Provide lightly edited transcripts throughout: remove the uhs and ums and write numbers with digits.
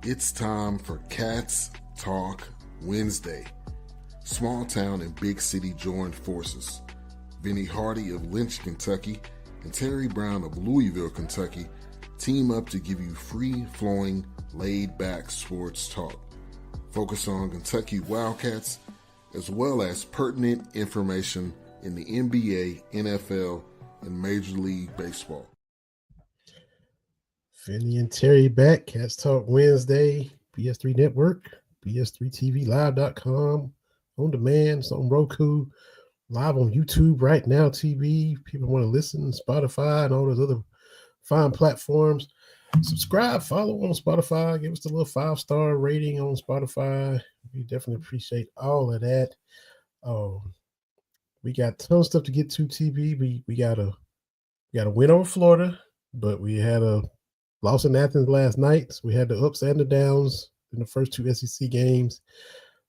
It's time for Cats Talk Wednesday. Small town and big city join forces. Vinny Hardy of Lynch, Kentucky, and Terry Brown of Louisville, Kentucky, team up to give you free-flowing, laid-back sports talk. Focus on Kentucky Wildcats, as well as pertinent information in the NBA, NFL, and Major League Baseball. Vinny and Terry back. Cats Talk Wednesday. PS3 Network, PS3TVLive.com, on demand. It's on Roku, live on YouTube right now. TV. People want to listen. Spotify and all those other fine platforms. Subscribe, follow on Spotify. Give us the little 5-star rating on Spotify. We definitely appreciate all of that. We got tons of stuff to get to. TV. We got a win over Florida, but we had a loss in Athens last night. So we had the ups and the downs in the first two SEC games.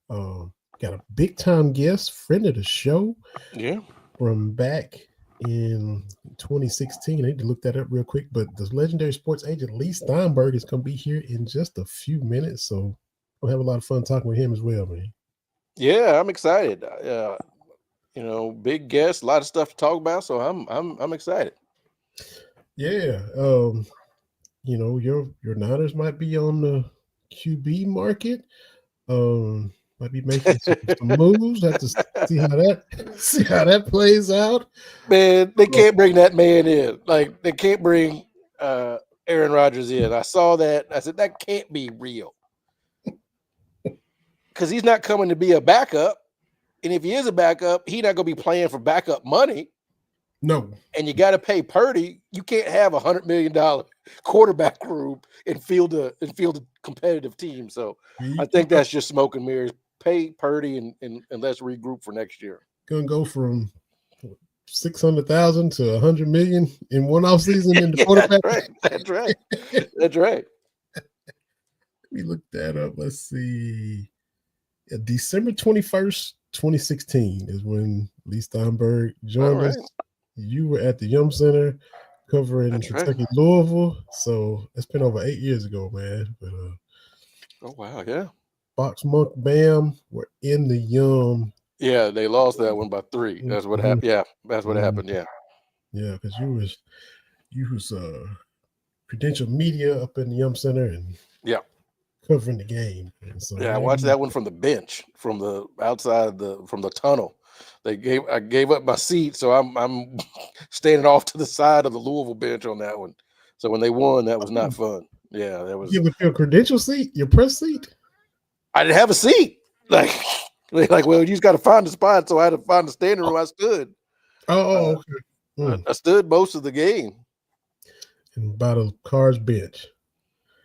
Got a big time guest, friend of the show. Yeah. From back in 2016. I need to look that up real quick. But the legendary sports agent Leigh Steinberg is going to be here in just a few minutes. So we'll have a lot of fun talking with him as well, man. Yeah, I'm excited. Big guest, a lot of stuff to talk about. So I'm excited. Yeah. Your Niners might be on the QB market. Might be making some moves. Have to see how that plays out. Man, they can't bring that man in. Like, they can't bring Aaron Rodgers in. I saw that. I said, that can't be real. Because he's not coming to be a backup. And if he is a backup, he's not going to be playing for backup money. No. And you got to pay Purdy. You can't have $100 million quarterback group and field a competitive team. So I think that's just smoke and mirrors. Pay Purdy and let's regroup for next year. Gonna go from 600,000 to 100 million in one offseason in the quarterback. That's right. Let me look that up. Let's see. December 21st, 2016 is when Leigh Steinberg joined us. You were at the Yum Center covering Kentucky, Louisville. So it's been over 8 years ago, man. But oh wow, yeah. Box Monk Bam were in the Yum. Yeah, they lost that one by 3. That's what happened. Yeah, that's what happened. Yeah. Yeah, because you was credential media up in the Yum Center and covering the game. And so I watched that one from the bench, from the outside from the tunnel. I gave up my seat, so I'm standing off to the side of the Louisville bench on that one. So when they won, that was not fun. Yeah, that was. You with your credential seat, your press seat? I didn't have a seat. Well, you just got to find a spot. So I had to find the standing room. I stood. Okay. I stood most of the game. And by the Cards bench.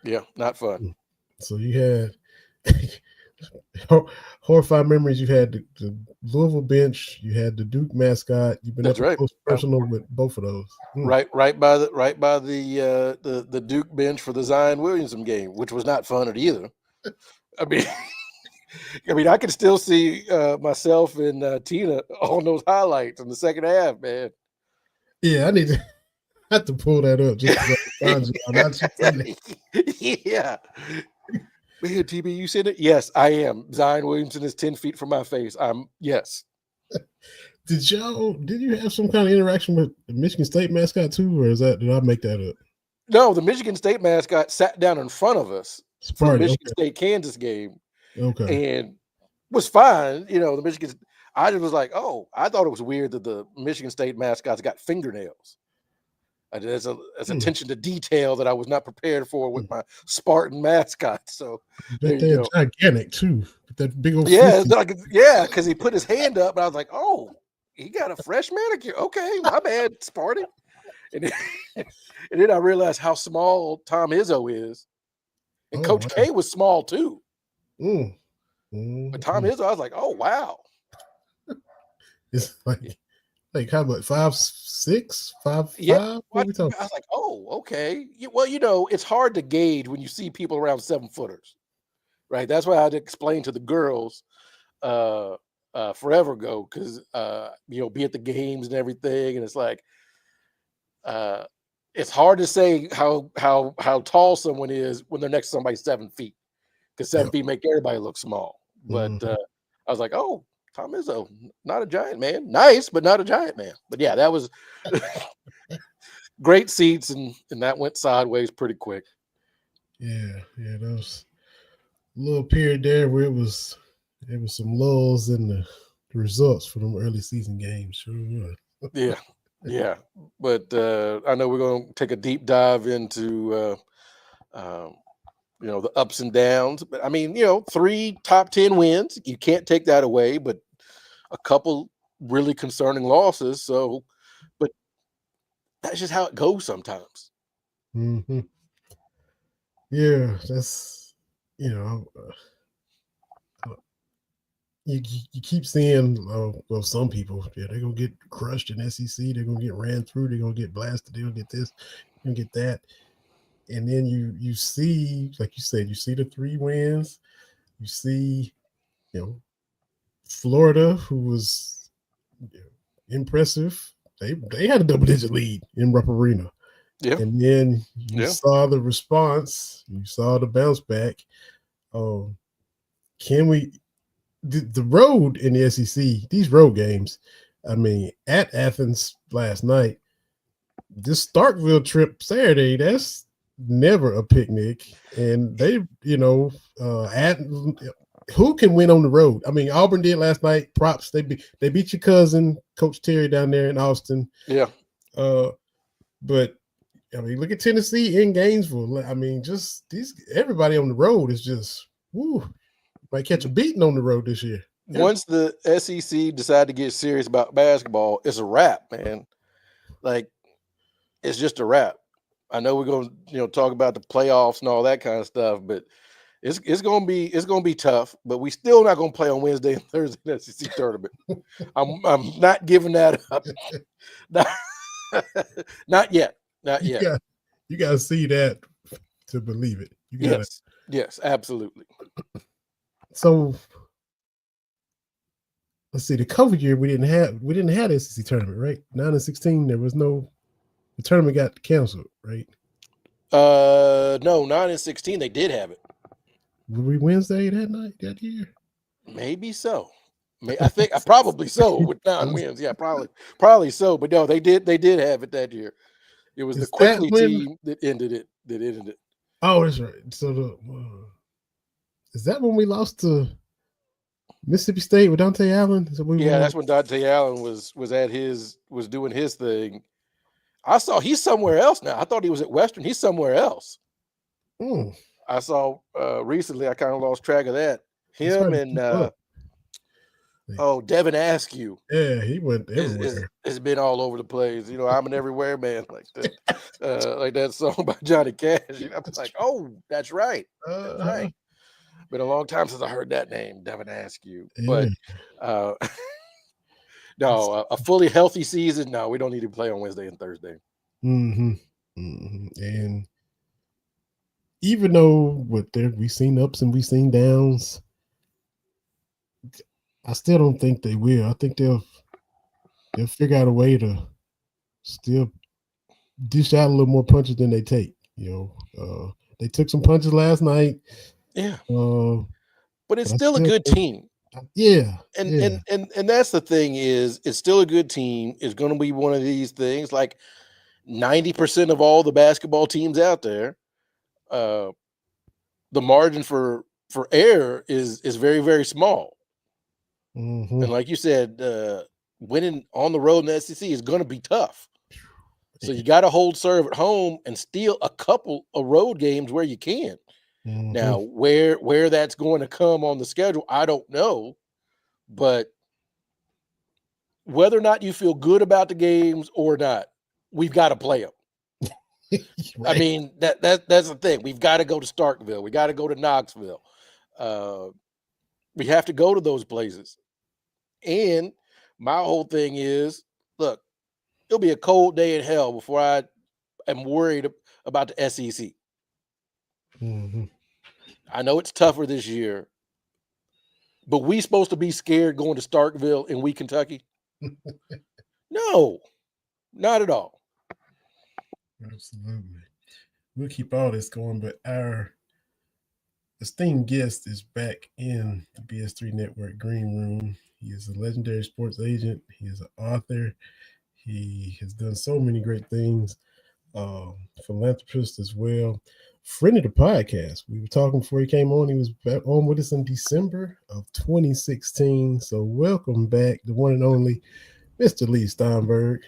Yeah, not fun. So you had horrifying memories. You had the Louisville bench. You had the Duke mascot. You've been close personal with both of those. Right by the Duke bench for the Zion Williamson game, which was not fun either. I mean, I can still see myself and Tina on those highlights in the second half, man. Yeah, I have to pull that up just yeah. Man, TB, you said it? Yes, I am. Zion Williamson is 10 feet from my face. Yes. Did you have some kind of interaction with the Michigan State mascot too, or did I make that up? No, the Michigan State mascot sat down in front of us for the Michigan State Kansas game. Okay. And was fine. The Michigan. I just was like, oh, I thought it was weird that the Michigan State mascots got fingernails. There's attention to detail that I was not prepared for with my Spartan mascot. So they're gigantic too. That big old because he put his hand up, and I was like, oh, he got a fresh manicure. Okay, my bad, Spartan. And then I realized how small Tom Izzo is, and Coach K was small too. But Tom Izzo, I was like, oh wow. It's like how much? 5'6", 5'5"? Yeah, I was like, oh, okay. Well, it's hard to gauge when you see people around 7-footers, right? That's why I had to explain to the girls forever ago, because be at the games and everything, and it's like it's hard to say how tall someone is when they're next to somebody 7 feet, because 7 Yep. feet make everybody look small. But Mhm. I was like, oh, Tom Izzo, not a giant man. Nice, but not a giant man. But yeah, that was great seats, and that went sideways pretty quick. Yeah, there was a little period there where there was some lulls in the results for them early season games. Sure was. Yeah, yeah. But I know we're going to take a deep dive into um, the ups and downs. But I mean, 3 top 10 wins, you can't take that away. But a couple really concerning losses. So, but that's just how it goes sometimes. Hmm. Yeah, that's you know, you keep seeing well, some people, yeah, they're gonna get crushed in SEC, they're gonna get ran through, they're gonna get blasted, they're gonna get this, they're gonna get that. And then you see, like you said, you see the 3 wins, you see, you know, Florida, who was impressive. They had a double-digit lead in Rupp Arena. Yeah. And then you Yeah. saw the response, you saw the bounce back. Oh, can we the road in the SEC, these road games, I mean, at Athens last night, this Starkville trip Saturday, that's never a picnic. And they, at who can win on the road? I mean, Auburn did last night. Props. They beat your cousin, Coach Terry, down there in Austin. Yeah. But I mean, look at Tennessee in Gainesville. I mean, just everybody on the road is just woo. Might catch a beating on the road this year. Once the SEC decide to get serious about basketball, it's a wrap, man. Like, it's just a wrap. I know we're going to talk about the playoffs and all that kind of stuff, but it's going to be tough. But we still not going to play on Wednesday and Thursday in the SEC tournament. I'm not giving that up. Not yet. Not yet. You got to see that to believe it. You got Yes, absolutely. So let's see. The COVID year we didn't have the SEC tournament, right? 9 and 16, there was no. The tournament got canceled, right? No, 9 and 16, they did have it. Were we Wednesday that year? Maybe so. I think probably so with 9 wins. Yeah, probably so. But no, they did have it that year. It was the Quickly team that ended it. Oh, that's right. So is that when we lost to Mississippi State with Dante Allen? That's when Dante Allen was doing his thing. I saw he's somewhere else now. I thought he was at Western. He's somewhere else. I saw recently. I kind of lost track of that. Him and Devin Askew. Yeah, he went everywhere. It's been all over the place. I'm an everywhere man, like that. Like that song by Johnny Cash. I'm like, oh, that's right. That's right. Been a long time since I heard that name, Devin Askew. But no, a fully healthy season. No, we don't need to play on Wednesday and Thursday. Mm-hmm. Mm-hmm. And even though we've seen ups and we've seen downs, I still don't think they will. I think they'll figure out a way to still dish out a little more punches than they take. They took some punches last night. Yeah. But it's still a good team. Yeah. And that's the thing is it's still a good team. It's going to be one of these things like 90% of all the basketball teams out there. The margin for error is very, very small. Mm-hmm. And like you said, winning on the road in the SEC is going to be tough. So you got to hold serve at home and steal a couple of road games where you can. Mm-hmm. Now, where that's going to come on the schedule, I don't know. But whether or not you feel good about the games or not, we've got to play them. Right. I mean, that's the thing. We've got to go to Starkville. We got to go to Knoxville. We have to go to those places. And my whole thing is, look, it'll be a cold day in hell before I am worried about the SEC. Mm-hmm. I know it's tougher this year, but we supposed to be scared going to Starkville in Wheat, Kentucky? No, not at all. Absolutely. We'll keep all this going, but our esteemed guest is back in the BS3 Network Green Room. He is a legendary sports agent. He is an author. He has done so many great things. Philanthropist as well. Friend of the podcast. We were talking before he came on. He was back on with us in December of 2016. So welcome back, the one and only Mr. Leigh Steinberg.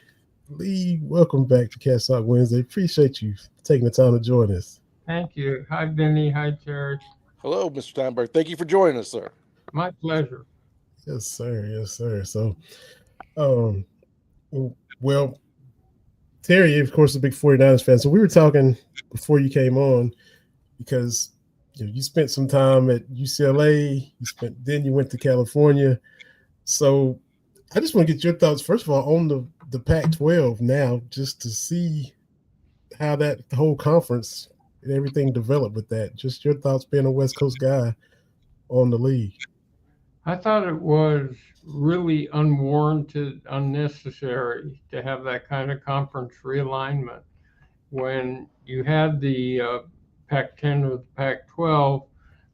Leigh, welcome back to Cast Talk Wednesday. Appreciate you taking the time to join us. Thank you. Hi, Vinny. Hi, Terry. Hello, Mr. Steinberg. Thank you for joining us, sir. My pleasure. Yes, sir. Yes, sir. So, um, well, Terry, of course, is a big 49ers fan. So we were talking before you came on because you spent some time at UCLA. Then you went to California. So I just want to get your thoughts, first of all, on the Pac-12 now, just to see how that whole conference and everything developed with that. Just your thoughts being a West Coast guy on the league. I thought it was really unwarranted, unnecessary to have that kind of conference realignment. When you had the Pac-10 or the Pac-12,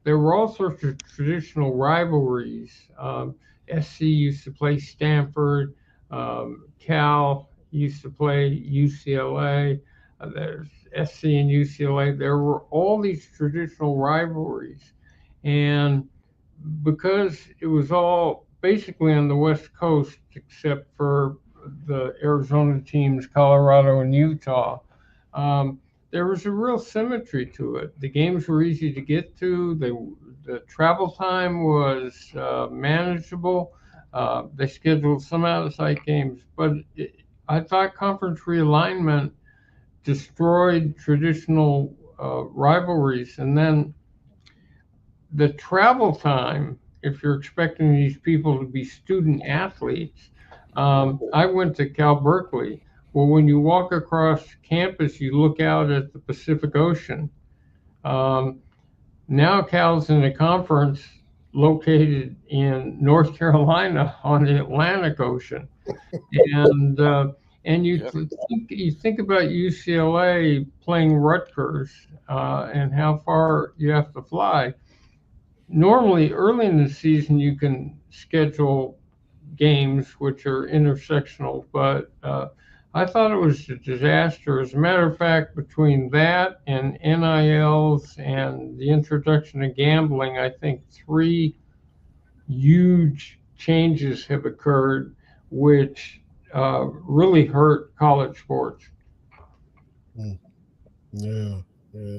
there were all sorts of traditional rivalries. SC used to play Stanford. Cal used to play UCLA. There's SC and UCLA. There were all these traditional rivalries. And because it was all basically on the West Coast, except for the Arizona teams, Colorado and Utah, there was a real symmetry to it. The games were easy to get to. The travel time was manageable. They scheduled some out-of-site games, but I thought conference realignment destroyed traditional rivalries. And then the travel time, if you're expecting these people to be student athletes, I went to Cal Berkeley. Well, when you walk across campus, you look out at the Pacific Ocean. Now Cal's in a conference located in North Carolina on the Atlantic Ocean, and you think about UCLA playing Rutgers and how far you have to fly. Normally, early in the season, you can schedule games which are intersectional, but I thought it was a disaster. As a matter of fact, between that and NILs and the introduction of gambling, I think three huge changes have occurred which really hurt college sports. Yeah.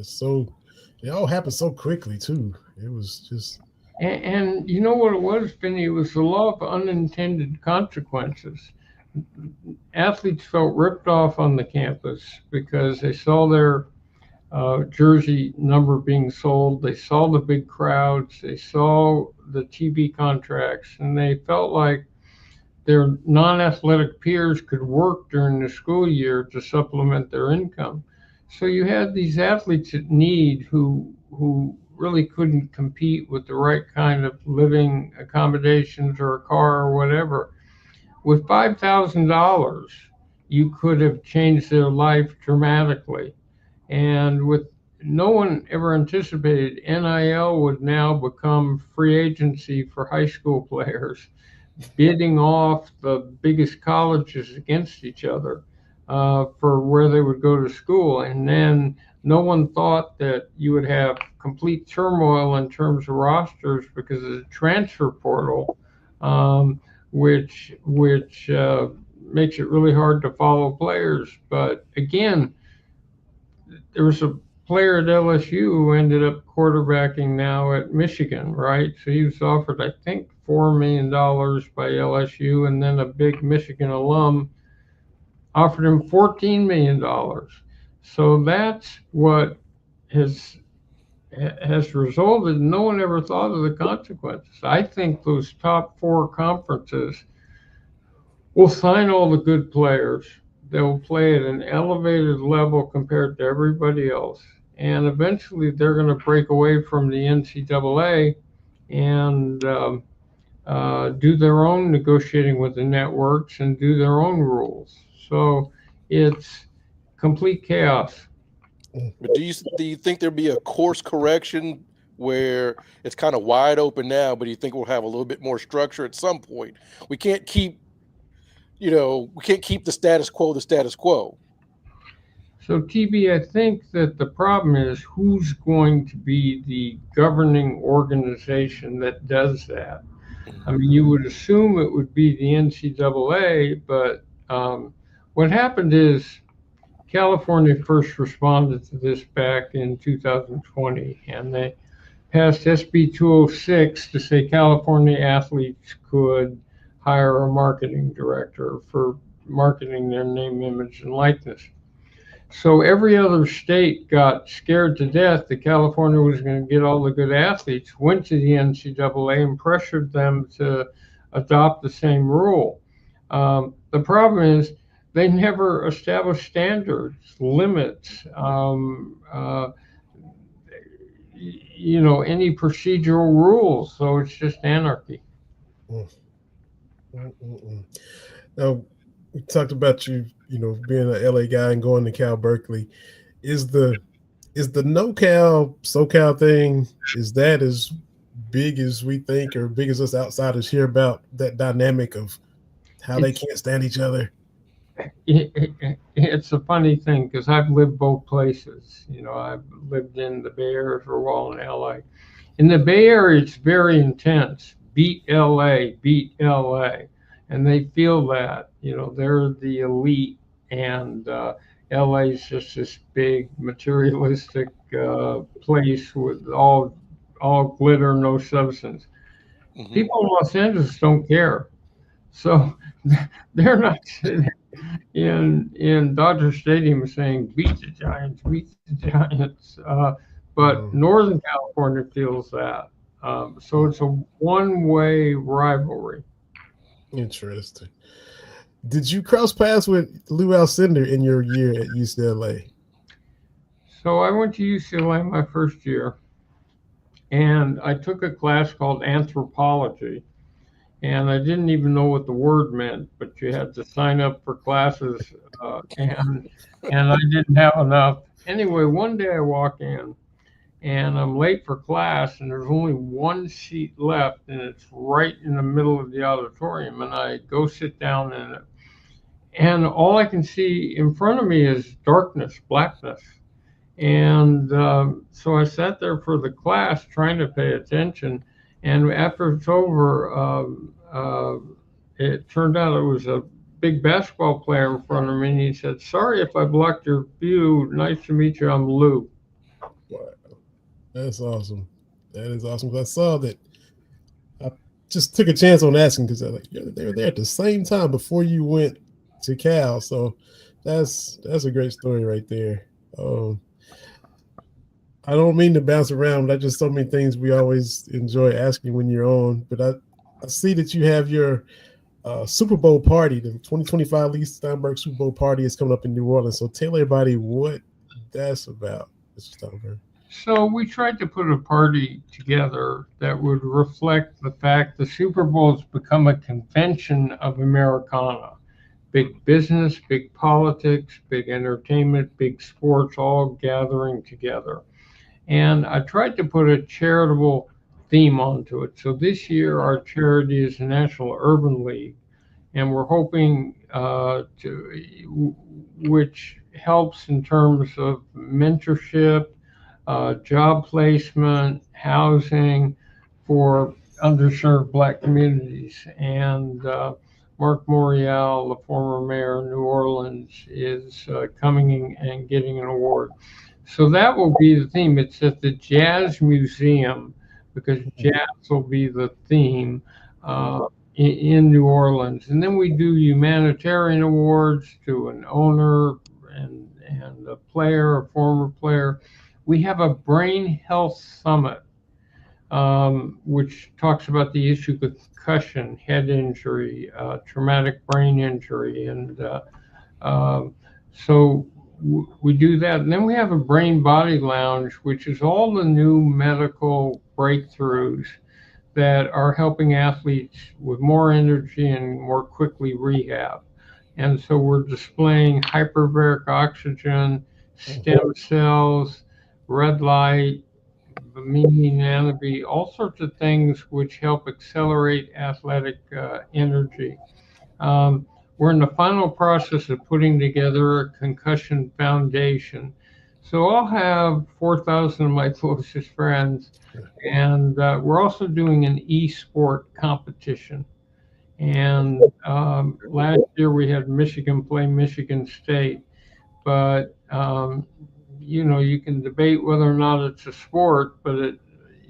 So it all happened so quickly too. It was just. And you know what it was, Vinny? It was the law of unintended consequences. Athletes felt ripped off on the campus because they saw their jersey number being sold. They saw the big crowds. They saw the TV contracts, and they felt like their non-athletic peers could work during the school year to supplement their income. So you had these athletes at need who really couldn't compete with the right kind of living accommodations or a car or whatever. With $5,000, you could have changed their life dramatically. And with no one ever anticipated NIL would now become free agency for high school players, bidding off the biggest colleges against each other for where they would go to school. And then no one thought that you would have complete turmoil in terms of rosters because of the transfer portal, which makes it really hard to follow players. But again, there was a player at LSU who ended up quarterbacking now at Michigan, right? So he was offered, I think, $4 million by LSU, and then a big Michigan alum offered him $14 million. So that's what has resulted. No one ever thought of the consequences. I think those top four conferences will sign all the good players. They'll play at an elevated level compared to everybody else. And eventually they're going to break away from the NCAA and do their own negotiating with the networks and do their own rules. So it's complete chaos. But do you think there'd be a course correction where it's kind of wide open now, but do you think we'll have a little bit more structure at some point? We can't keep, the status quo the status quo. So, TB, I think that the problem is who's going to be the governing organization that does that. I mean, you would assume it would be the NCAA, but what happened is California first responded to this back in 2020, and they passed SB 206 to say California athletes could hire a marketing director for marketing their name, image, and likeness. So every other state got scared to death that California was going to get all the good athletes, went to the NCAA and pressured them to adopt the same rule. The problem is they never established standards, limits, any procedural rules. So it's just anarchy. Now, we talked about you being an LA guy and going to Cal Berkeley. Is the no-Cal, SoCal thing, is that as big as we think, or big as us outsiders hear about that dynamic of how they can't stand each other? It's a funny thing because I've lived both places. I've lived in the Bay Area for a while in LA. In the Bay Area, it's very intense. Beat LA, beat LA. And they feel that, they're the elite, and LA is just this big materialistic place with all glitter, no substance. Mm-hmm. People in Los Angeles don't care. So they're not sitting in Dodger Stadium saying, beat the Giants, beat the Giants. But Northern California feels that. So it's a one-way rivalry. Interesting. Did you cross paths with Lou Alcindor in your year at UCLA? So I went to UCLA my first year, and I took a class called anthropology, and I didn't even know what the word meant, but you had to sign up for classes, and I didn't have enough. Anyway, one day I walk in, and I'm late for class, and there's only one seat left, and it's right in the middle of the auditorium, and I go sit down in it, and all I can see in front of me is darkness, blackness. And so I sat there for the class trying to pay attention, and after it's over, it turned out it was a big basketball player in front of me, and he said, "Sorry if I blocked your view. Nice to meet you. I'm Lou." Wow. That's awesome. That is awesome. I saw that. I just took a chance on asking because they were there at the same time before you went to Cal. So that's a great story right there. I don't mean to bounce around, but just so many things we always enjoy asking when you're on. But I see that you have your Super Bowl party, the 2025 Leigh Steinberg Super Bowl party is coming up in New Orleans. So tell everybody what that's about, Mr. Steinberg. So we tried to put a party together that would reflect the fact the Super Bowl has become a convention of Americana. Big business, big politics, big entertainment, big sports, all gathering together. And I tried to put a charitable theme onto it. So this year our charity is the National Urban League, and we're hoping which helps in terms of mentorship, job placement, housing for underserved Black communities. And Mark Morial, the former mayor of New Orleans, is coming and getting an award. So that will be the theme. It's at the Jazz Museum because jazz will be the theme in New Orleans. And then we do humanitarian awards to an owner and a player, a former player. We have a brain health summit, which talks about the issue of concussion, head injury, traumatic brain injury. And so we do that. And then we have a brain body lounge, which is all the new medical breakthroughs that are helping athletes with more energy and more quickly rehab. And so we're displaying hyperbaric oxygen, stem cells, red light, meaning all sorts of things which help accelerate athletic energy. Um, we're in the final process of putting together a concussion foundation. So I'll have 4,000 of my closest friends, and we're also doing an e-sport competition. And last year we had Michigan play Michigan State, but you can debate whether or not it's a sport, but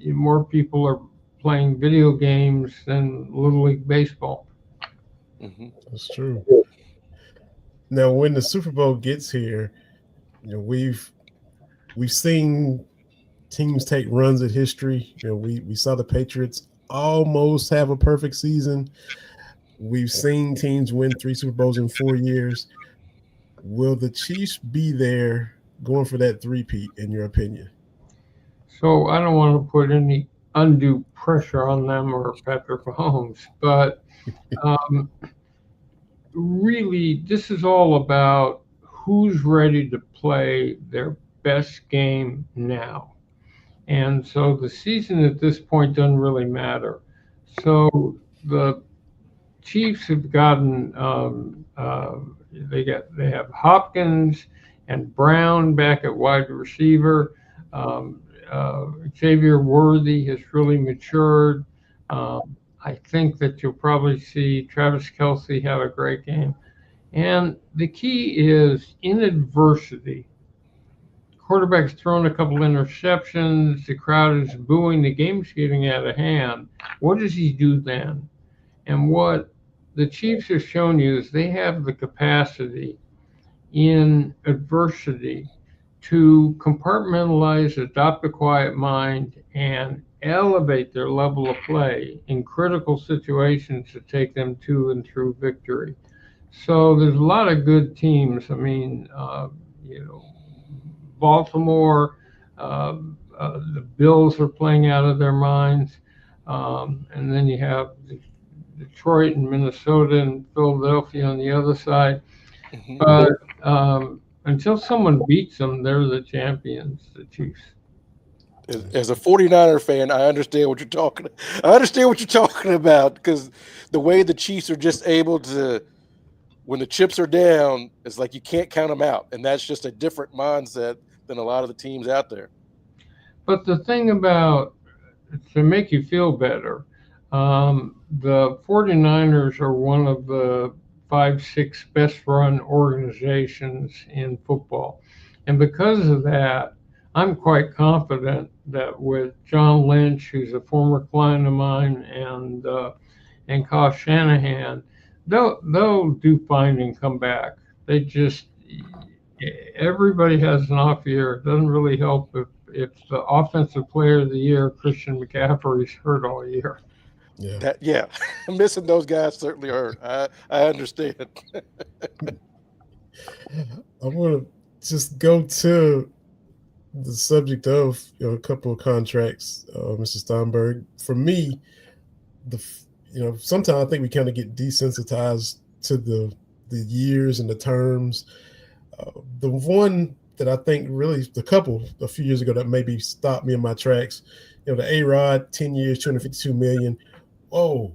more people are playing video games than Little League baseball. Mm-hmm. That's true. Now, when the Super Bowl gets here, we've seen teams take runs at history. We saw the Patriots almost have a perfect season. We've seen teams win 3 Super Bowls in 4 years. Will the Chiefs be there going for that three-peat, in your opinion? So I don't want to put any undue pressure on them or Patrick Mahomes, but really, this is all about who's ready to play their best game now. And so the season at this point doesn't really matter. So the Chiefs have gotten they have Hopkins and Brown back at wide receiver. Um, Xavier Worthy has really matured. I think that you'll probably see Travis Kelce have a great game. And the key is in adversity. Quarterback's thrown a couple interceptions. The crowd is booing. The game's getting out of hand. What does he do then? And what the Chiefs have shown you is they have the capacity in adversity to compartmentalize, adopt a quiet mind, and elevate their level of play in critical situations to take them to and through victory. So there's a lot of good teams. I mean, Baltimore, the Bills are playing out of their minds. And then you have Detroit and Minnesota and Philadelphia on the other side. Mm-hmm. But until someone beats them, they're the champions, the Chiefs. As a 49er fan, I understand what you're talking. I understand what you're talking about, because the way the Chiefs are just able to, when the chips are down, it's like you can't count them out, and that's just a different mindset than a lot of the teams out there. But the thing about, to make you feel better, the 49ers are one of the 5, 6 best run organizations in football. And because of that, I'm quite confident that with John Lynch, who's a former client of mine, and Kyle Shanahan, they'll do fine and come back. Everybody has an off year. It doesn't really help if the offensive player of the year, Christian McCaffrey's hurt all year. Yeah. Missing those guys certainly hurt. I understand. I want to just go to the subject of a couple of contracts, Mr. Steinberg. For me, sometimes I think we kind of get desensitized to the years and the terms. The one that I think really, a few years ago that maybe stopped me in my tracks, the A-Rod, 10 years, $252 million. Oh,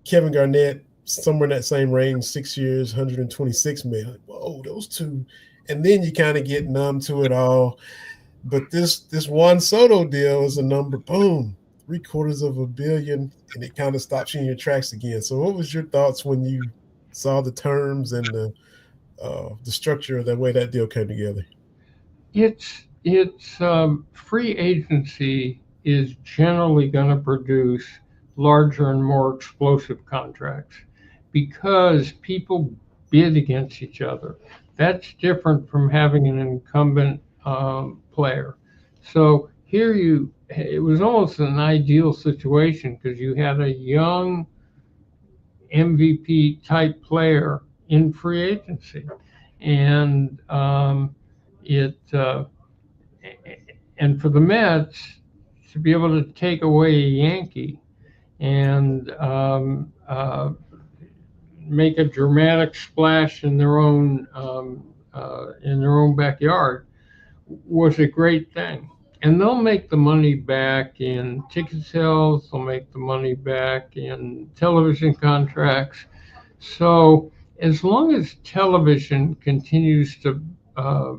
Kevin Garnett, somewhere in that same range, 6 years, $126 million. Whoa, those two. And then you kind of get numb to it all. But this Juan Soto deal is a number, boom, $750 million, and it kind of stops you in your tracks again. So what was your thoughts when you saw the terms and the structure of the way that deal came together? It's free agency is generally going to produce larger and more explosive contracts because people bid against each other. That's different from having an incumbent player. So here it was almost an ideal situation because you had a young MVP type player in free agency, and and for the Mets to be able to take away a Yankee and make a dramatic splash in their own backyard was a great thing. And they'll make the money back in ticket sales. They'll make the money back in television contracts. So as long as television continues uh,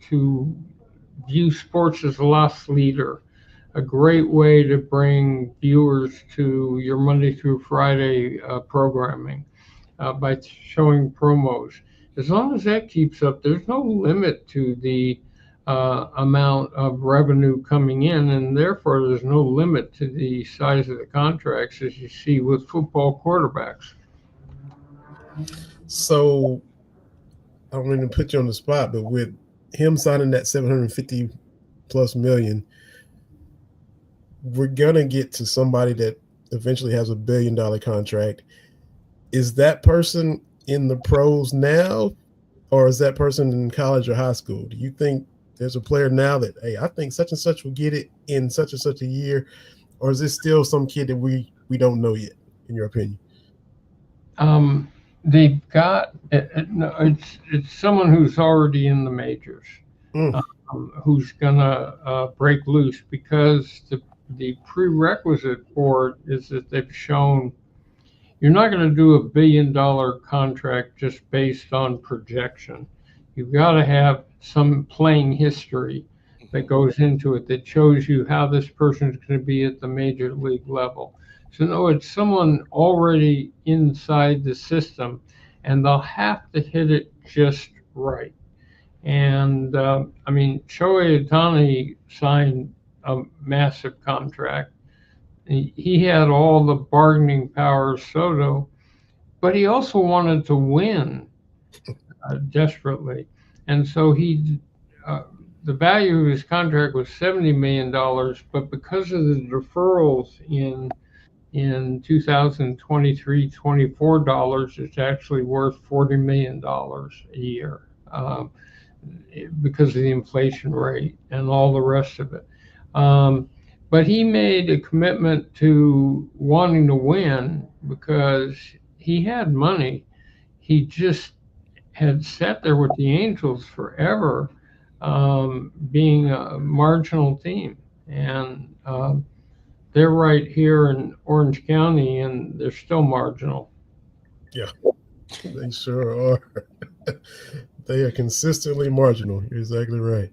to view sports as a loss leader, a great way to bring viewers to your Monday through Friday programming by showing promos. As long as that keeps up, there's no limit to the amount of revenue coming in, and therefore there's no limit to the size of the contracts as you see with football quarterbacks. So I don't mean to put you on the spot, but with him signing that 750 plus million, we're gonna get to somebody that eventually has $1 billion contract. Is that person in the pros now, or is that person in college or high school? Do you think there's a player now that, hey, I think such and such will get it in such and such a year, or is this still some kid that we don't know yet, in your opinion? They've got no, it's someone who's already in the majors, who's gonna break loose, because the prerequisite for it is that they've shown you're not going to do $1 billion contract just based on projection. You've got to have some playing history that goes into it that shows you how this person is going to be at the major league level. So no, it's someone already inside the system, and they'll have to hit it just right. And I mean, Shohei Ohtani signed a massive contract. He had all the bargaining power of Soto, but he also wanted to win desperately. And so the value of his contract was $70 million, but because of the deferrals in 2023, $24, it's actually worth $40 million a year because of the inflation rate and all the rest of it. But he made a commitment to wanting to win because he had money. He just had sat there with the Angels forever, being a marginal team. And they're right here in Orange County, and they're still marginal. Yeah, they sure are. They are consistently marginal. You're exactly right.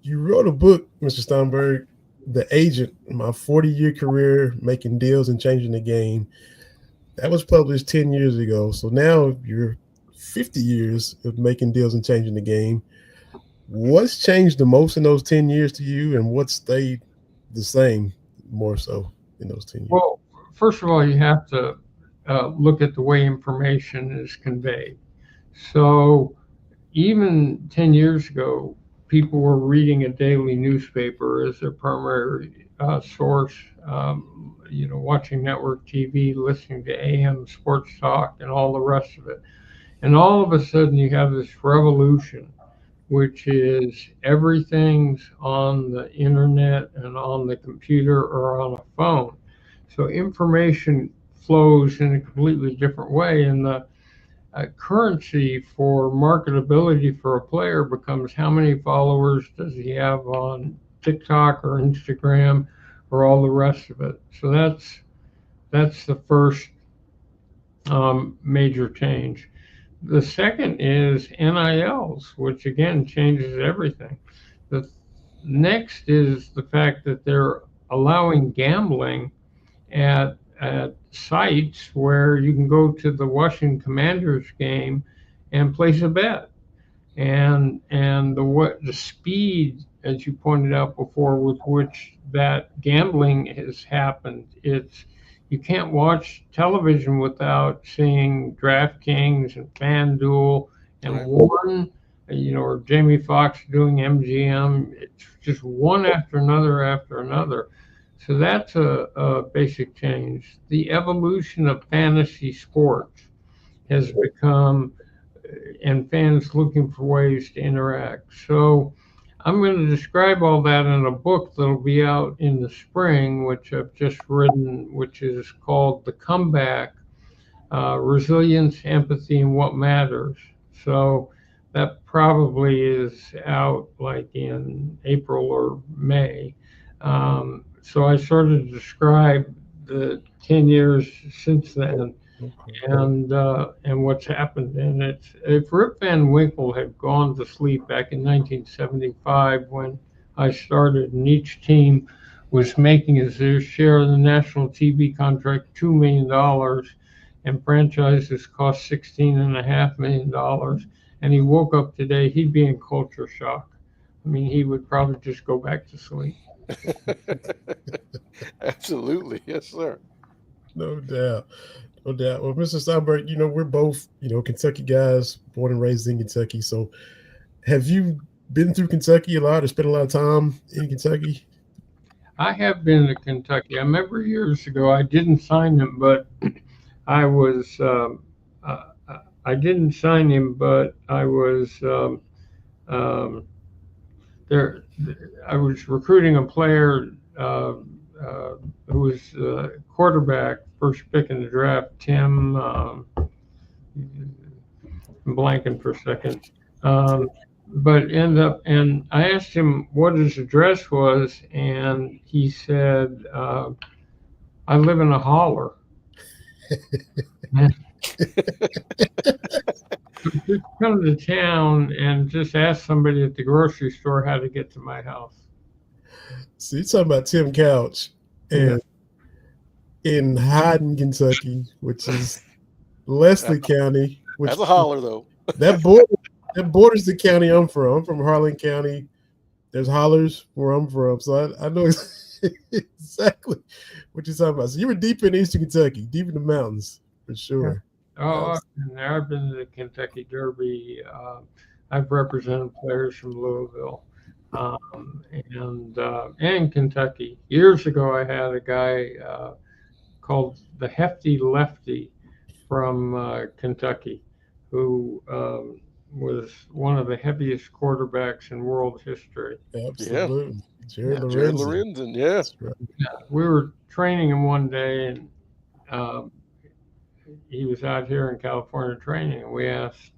You wrote a book, Mr. Steinberg, The Agent, My 40-Year Career Making Deals and Changing the Game. That was published 10 years ago. So now you're 50 years of making deals and changing the game. What's changed the most in those 10 years to you, and what stayed the same more so in those 10 years? Well, first of all, you have to look at the way information is conveyed. So even 10 years ago, people were reading a daily newspaper as their primary source, watching network TV, listening to AM sports talk, and all the rest of it. And all of a sudden, you have this revolution, which is everything's on the internet and on the computer or on a phone. So information flows in a completely different way, and the currency for marketability for a player becomes how many followers does he have on TikTok or Instagram or all the rest of it. So that's the first major change. The second is NILs, which again changes everything. The next is the fact that they're allowing gambling at sites where you can go to the Washington Commanders game and place a bet. And the speed, as you pointed out before, with which that gambling has happened, you can't watch television without seeing DraftKings and FanDuel and one, or Jamie Foxx doing MGM. It's just one after another. So that's a basic change. The evolution of fantasy sports has become, and fans looking for ways to interact. So I'm going to describe all that in a book that'll be out in the spring, which I've just written, which is called The Comeback, Resilience, Empathy, and What Matters. So that probably is out like in April or May. So I sort of describe the 10 years since then and what's happened. And if Rip Van Winkle had gone to sleep back in 1975 when I started, and each team was making as their share of the national TV contract $2 million, and franchises cost $16.5 million, and he woke up today, he'd be in culture shock. I mean, he would probably just go back to sleep. Absolutely. Yes, sir. No doubt. No doubt. Well, Mr. Steinberg, we're both, Kentucky guys, born and raised in Kentucky. So have you been through Kentucky a lot or spent a lot of time in Kentucky? I have been to Kentucky. I remember years ago, I didn't sign him, but I was, I didn't sign him, but I was there. I was recruiting a player who was quarterback, first pick in the draft, Tim. I'm blanking for a second. But end up, and I asked him what his address was, and he said, I live in a holler. Just come to town and just ask somebody at the grocery store how to get to my house. So you're talking about Tim Couch and in Hyden, Kentucky, which is Leslie County. Which That's a holler, though. That borders the county I'm from. I'm from Harlan County. There's hollers where I'm from. So I know exactly what you're talking about. So you were deep in Eastern Kentucky, deep in the mountains, for sure. Oh, I've been there. I've been to the Kentucky Derby. I've represented players from Louisville and Kentucky. Years ago, I had a guy called the Hefty Lefty from Kentucky who was one of the heaviest quarterbacks in world history. Absolutely. Yeah. Jared Lorenzen, yeah. Right. We were training him one day, and he was out here in California training, and we asked,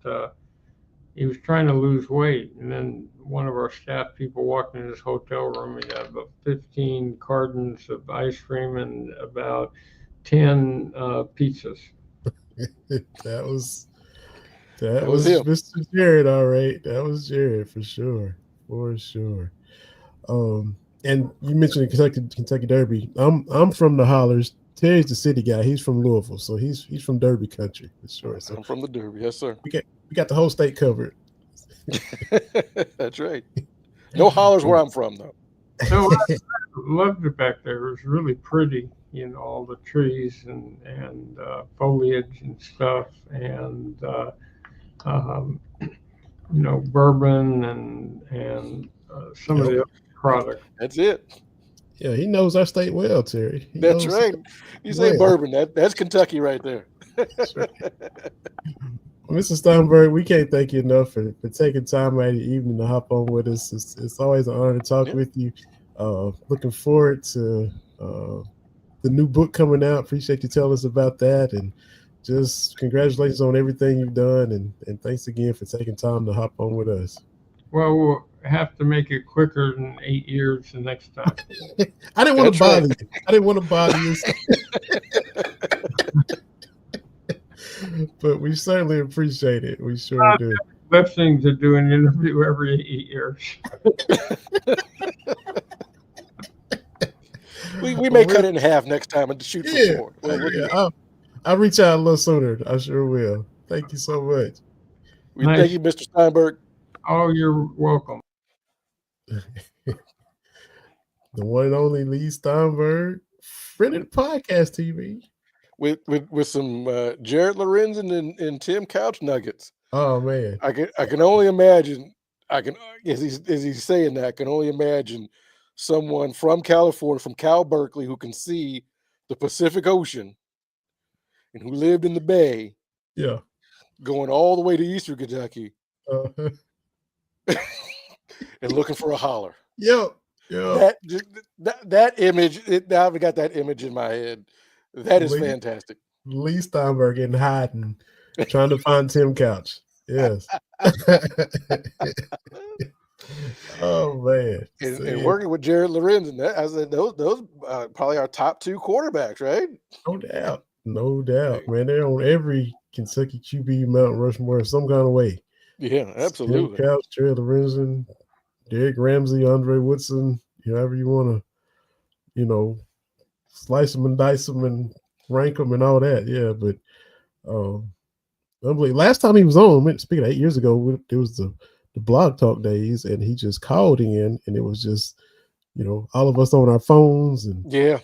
he was trying to lose weight, and then one of our staff people walked in his hotel room. He had about 15 cartons of ice cream and about 10 pizzas. That was him. Mr. Jared, all right. That was Jared for sure. And you mentioned the Kentucky Derby. I'm from the hollers. Terry's the city guy. He's from Louisville, so he's from Derby country for sure. So I'm from the Derby, yes, sir. We got the whole state covered. That's right. No hollers where I'm from, though. So I loved it back there. It was really pretty, all the trees and foliage and stuff, and bourbon and some of the other products. That's it. Yeah, he knows our state well, Terry. That's right. You say bourbon, that's Kentucky right there. That's right. Well, Mr. Steinberg, we can't thank you enough for taking time out of your evening to hop on with us. It's always an honor to talk with you. Looking forward to the new book coming out. Appreciate you telling us about that, and just congratulations on everything you've done, and thanks again for taking time to hop on with us. Well, we'll have to make it quicker than 8 years the next time. I didn't want to bother you. I didn't want to bother you. But we certainly appreciate it. We sure do. Best thing to do an interview every 8 years. we may cut it in half next time and shoot for more. I'll reach out a little sooner. I sure will. Thank you so much. Thank you, Mr. Steinberg. Oh, you're welcome. The one and only Leigh Steinberg, friend of the podcast TV. With some Jared Lorenzen and Tim Couch nuggets. Oh man, I can only imagine. As he's saying that, I can only imagine someone from California, from Cal Berkeley, who can see the Pacific Ocean and who lived in the Bay. Yeah, going all the way to Eastern Kentucky. and looking for a holler. Yep. That image. Now I've got that image in my head. That is fantastic. Leigh Steinberg in hiding, trying to find Tim Couch. Yes. Oh man. And working with Jared Lorenzen. I said those probably our top 2 quarterbacks, right? No doubt, man. They're on every Kentucky QB Mount Rushmore in some kind of way. Yeah, absolutely. Tim Couch, Jared Lorenzen, Derek Ramsey, Andre Woodson, however you want to, slice them and dice them and rank them and all that. Yeah, but last time he was on, speaking of 8 years ago, it was the Blog Talk days, and he just called in, and it was just, all of us on our phones, and we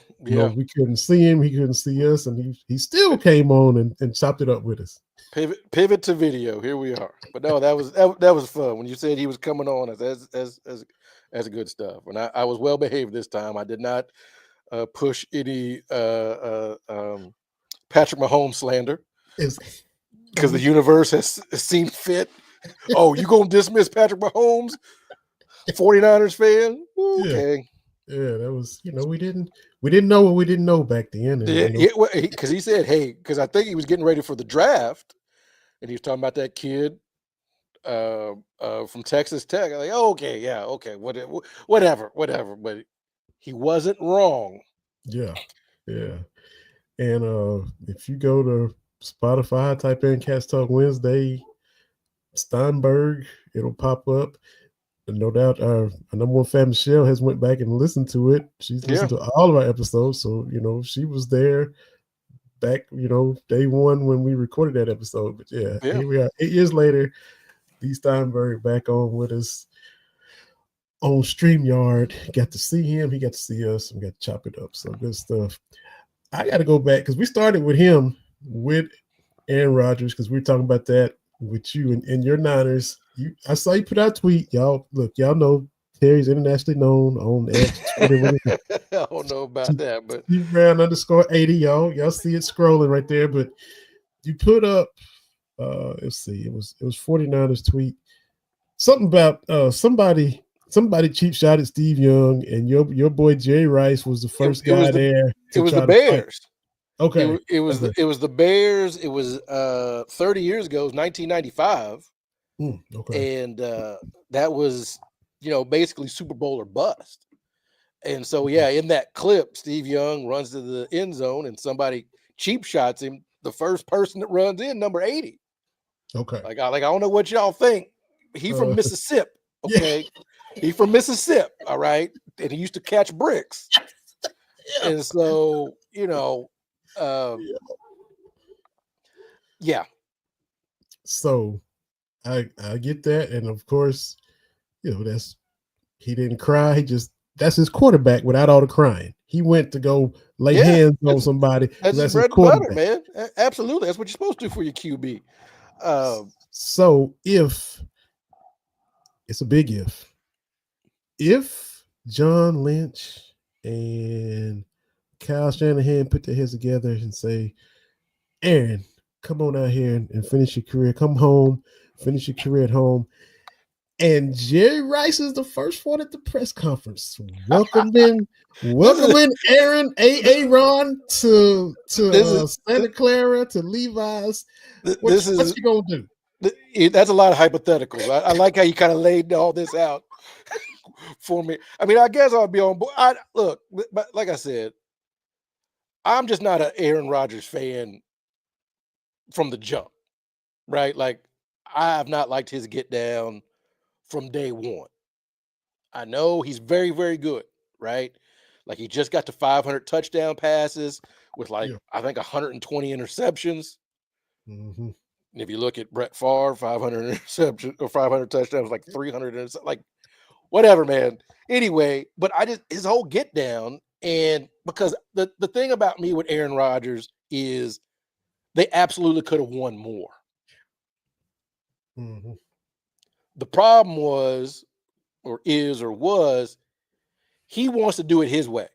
couldn't see him, he couldn't see us, and he still came on and chopped it up with us. Pivot to video. Here we are. But no, that was fun. When you said he was coming on as good stuff, and I was well behaved this time. I did not push any Patrick Mahomes slander because the universe has seen fit. Oh, you gonna dismiss Patrick Mahomes, 49ers fan? Okay. Yeah, that was, we didn't know what we didn't know back then. Because he said, hey, because I think he was getting ready for the draft, and he was talking about that kid from Texas Tech. I'm like, okay, whatever. But he wasn't wrong. Yeah. And if you go to Spotify, type in Cats Talk Wednesday, Steinberg, it'll pop up. And no doubt our number one fan, Michelle, has went back and listened to it. She's listened to all of our episodes. So, she was there back, day one when we recorded that episode. But here we are 8 years later. Leigh Steinberg back on with us on StreamYard. Got to see him. He got to see us. And we got to chop it up. So good stuff. I got to go back because we started with him with Aaron Rodgers because we were talking about that with you and your Niners. I saw you put out a tweet. Y'all know Terry's internationally known on X, Twitter. I don't know about that, but Brown _80. Y'all see it scrolling right there. But you put up let's see, it was 49ers tweet. Something about somebody cheap shot at Steve Young, and your boy Jerry Rice was the first guy there. It was the Bears. Okay. It was the Bears. It was 30 years ago. It was 1995. Okay. And that was, basically Super Bowl or bust. And so, in that clip, Steve Young runs to the end zone and somebody cheap shots him. The first person that runs in, number 80. Okay. Like I don't know what y'all think. He from Mississippi. Okay. He from Mississippi. All right. And he used to catch bricks. And so, So I get that, and of course, he didn't cry. That's his quarterback without all the crying. He went to go lay hands on somebody. That's his bread and butter, man. Absolutely, that's what you're supposed to do for your QB. So if it's a big if John Lynch and Kyle Shanahan put their heads together and say, Aaron, come on out here and finish your career. Come home, finish your career at home. And Jerry Rice is the first one at the press conference. Welcoming Aaron, Ron to Santa Clara, to Levi's. What's he gonna do? That's a lot of hypotheticals. I like how you kind of laid all this out for me. I mean, I guess I'll be on board. Look, but like I said, I'm just not an Aaron Rodgers fan from the jump, right? Like, I have not liked his get down from day one. I know he's very, very good, right? Like, he just got to 500 touchdown passes with I think 120 interceptions. Mm-hmm. And if you look at Brett Favre, 500 interceptions or 500 touchdowns, like 300, like whatever, man. Anyway, but his whole get down, and because the thing about me with Aaron Rodgers is they absolutely could have won more. Mm-hmm. The problem was he wants to do it his way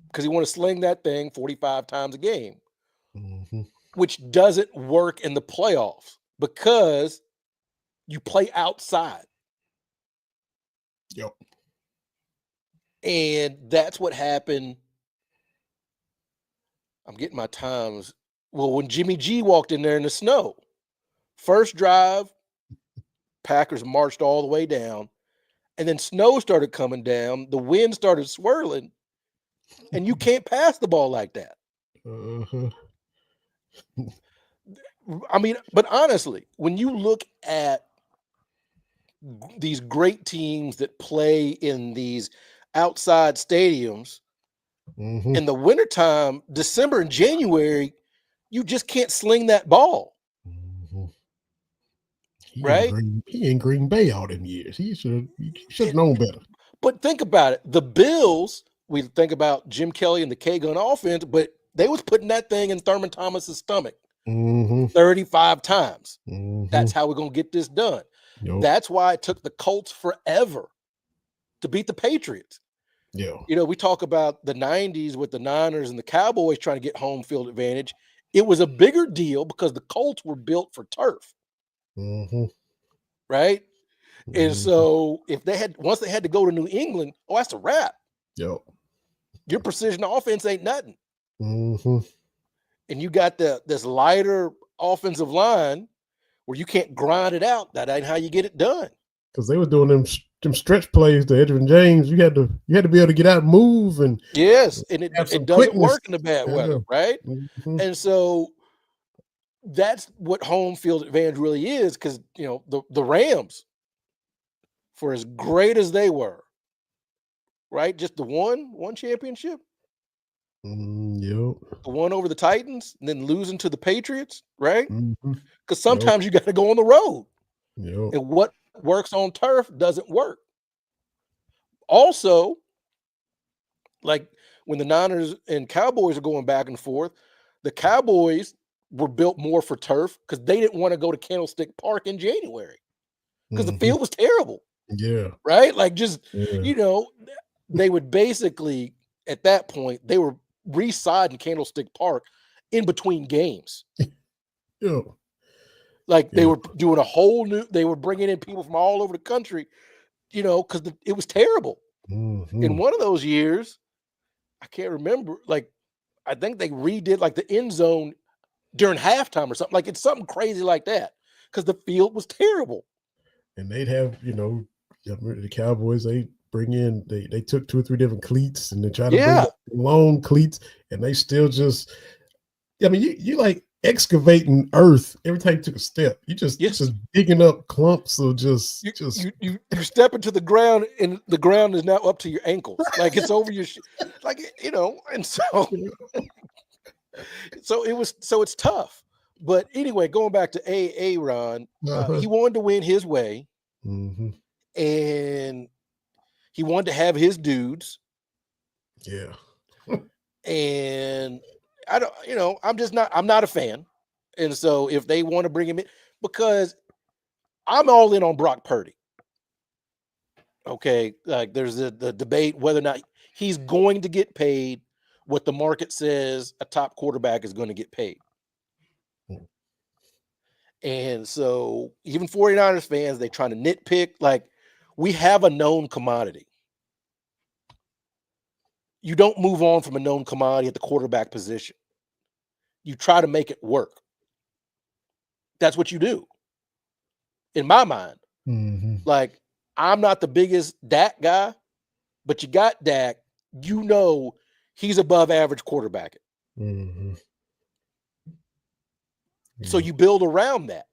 because he wants to sling that thing 45 times a game, mm-hmm. which doesn't work in the playoffs because you play outside. Yep. And that's what happened. I'm getting my times. Well, when Jimmy G walked in there in the snow, first drive, Packers marched all the way down, and then snow started coming down. The wind started swirling, and you can't pass the ball like that. Uh-huh. I mean, but honestly, when you look at these great teams that play in these outside stadiums in the wintertime, December and January, you just can't sling that ball. Right? He in Green Bay all them years. He should have known better. But think about it. The Bills, we think about Jim Kelly and the K-Gun offense, but they was putting that thing in Thurman Thomas's stomach 35 times. That's how we're going to get this done. Yep. That's why it took the Colts forever to beat the Patriots. Yeah. You know, we talk about the 90s with the Niners and the Cowboys trying to get home field advantage. It was a bigger deal because the Colts were built for turf. Right? And so if once they had to go to New England, that's a wrap. Yep. Your precision offense ain't nothing. And you got this lighter offensive line where you can't grind it out. That ain't how you get it done. Because they were doing them stretch plays to Edgerrin James. You had to be able to get out and move, and yes, and it doesn't work in the bad weather, right? And so that's what home field advantage really is, because the Rams, for as great as they were, right? Just the one championship. Yep. The one over the Titans, and then losing to the Patriots, right? Because sometimes you got to go on the road. Yep. And what works on turf doesn't work. Also, like when the Niners and Cowboys are going back and forth, the Cowboys were built more for turf because they didn't want to go to Candlestick Park in January because the field was terrible. Yeah. Right? Like they would basically, at that point, they were re-siding Candlestick Park in between games. Yeah. Like they were doing they were bringing in people from all over the country, because it was terrible. In one of those years, I can't remember, like, I think they redid like the end zone during halftime or something. Like it's something crazy like that because the field was terrible. And they'd have, the Cowboys, they bring in, they took 2 or 3 different cleats and they try to bring long cleats, and they still just, you like excavating earth every time you took a step. You just digging up clumps of you step into the ground and the ground is now up to your ankles, like it's over your and so it's tough. But anyway, going back to Aaron, he wanted to win his way, and he wanted to have his dudes. Yeah. And I'm not a fan. And so if they want to bring him in, because I'm all in on Brock Purdy. Okay. Like there's the debate whether or not he's going to get paid what the market says a top quarterback is going to get paid. And so even 49ers fans, they trying to nitpick, like we have a known commodity. You don't move on from a known commodity at the quarterback position. You try to make it work. That's what you do. In my mind, like I'm not the biggest Dak guy, but you got Dak, he's above average quarterback. So you build around that,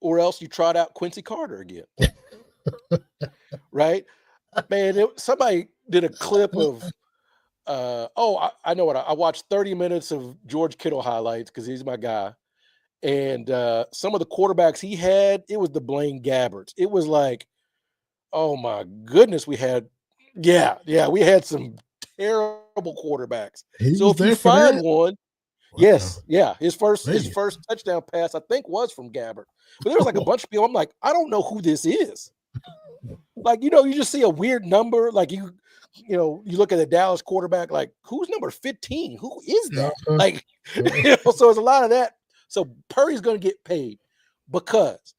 or else you trot out Quincy Carter again. Right? Man, somebody did a clip of, I know what, I watched 30 minutes of George Kittle highlights because he's my guy. And some of the quarterbacks he had, it was the Blaine Gabberts. It was like, oh my goodness, we had some terrible quarterbacks. So if you find one, yes, his first touchdown pass, I think, was from Gabbert. But there was like a bunch of people. I'm like, I don't know who this is. Like, you just see a weird number. Like you look at the Dallas quarterback, like, who's number 15? Who is that? Like, so there's a lot of that. So Purdy's going to get paid because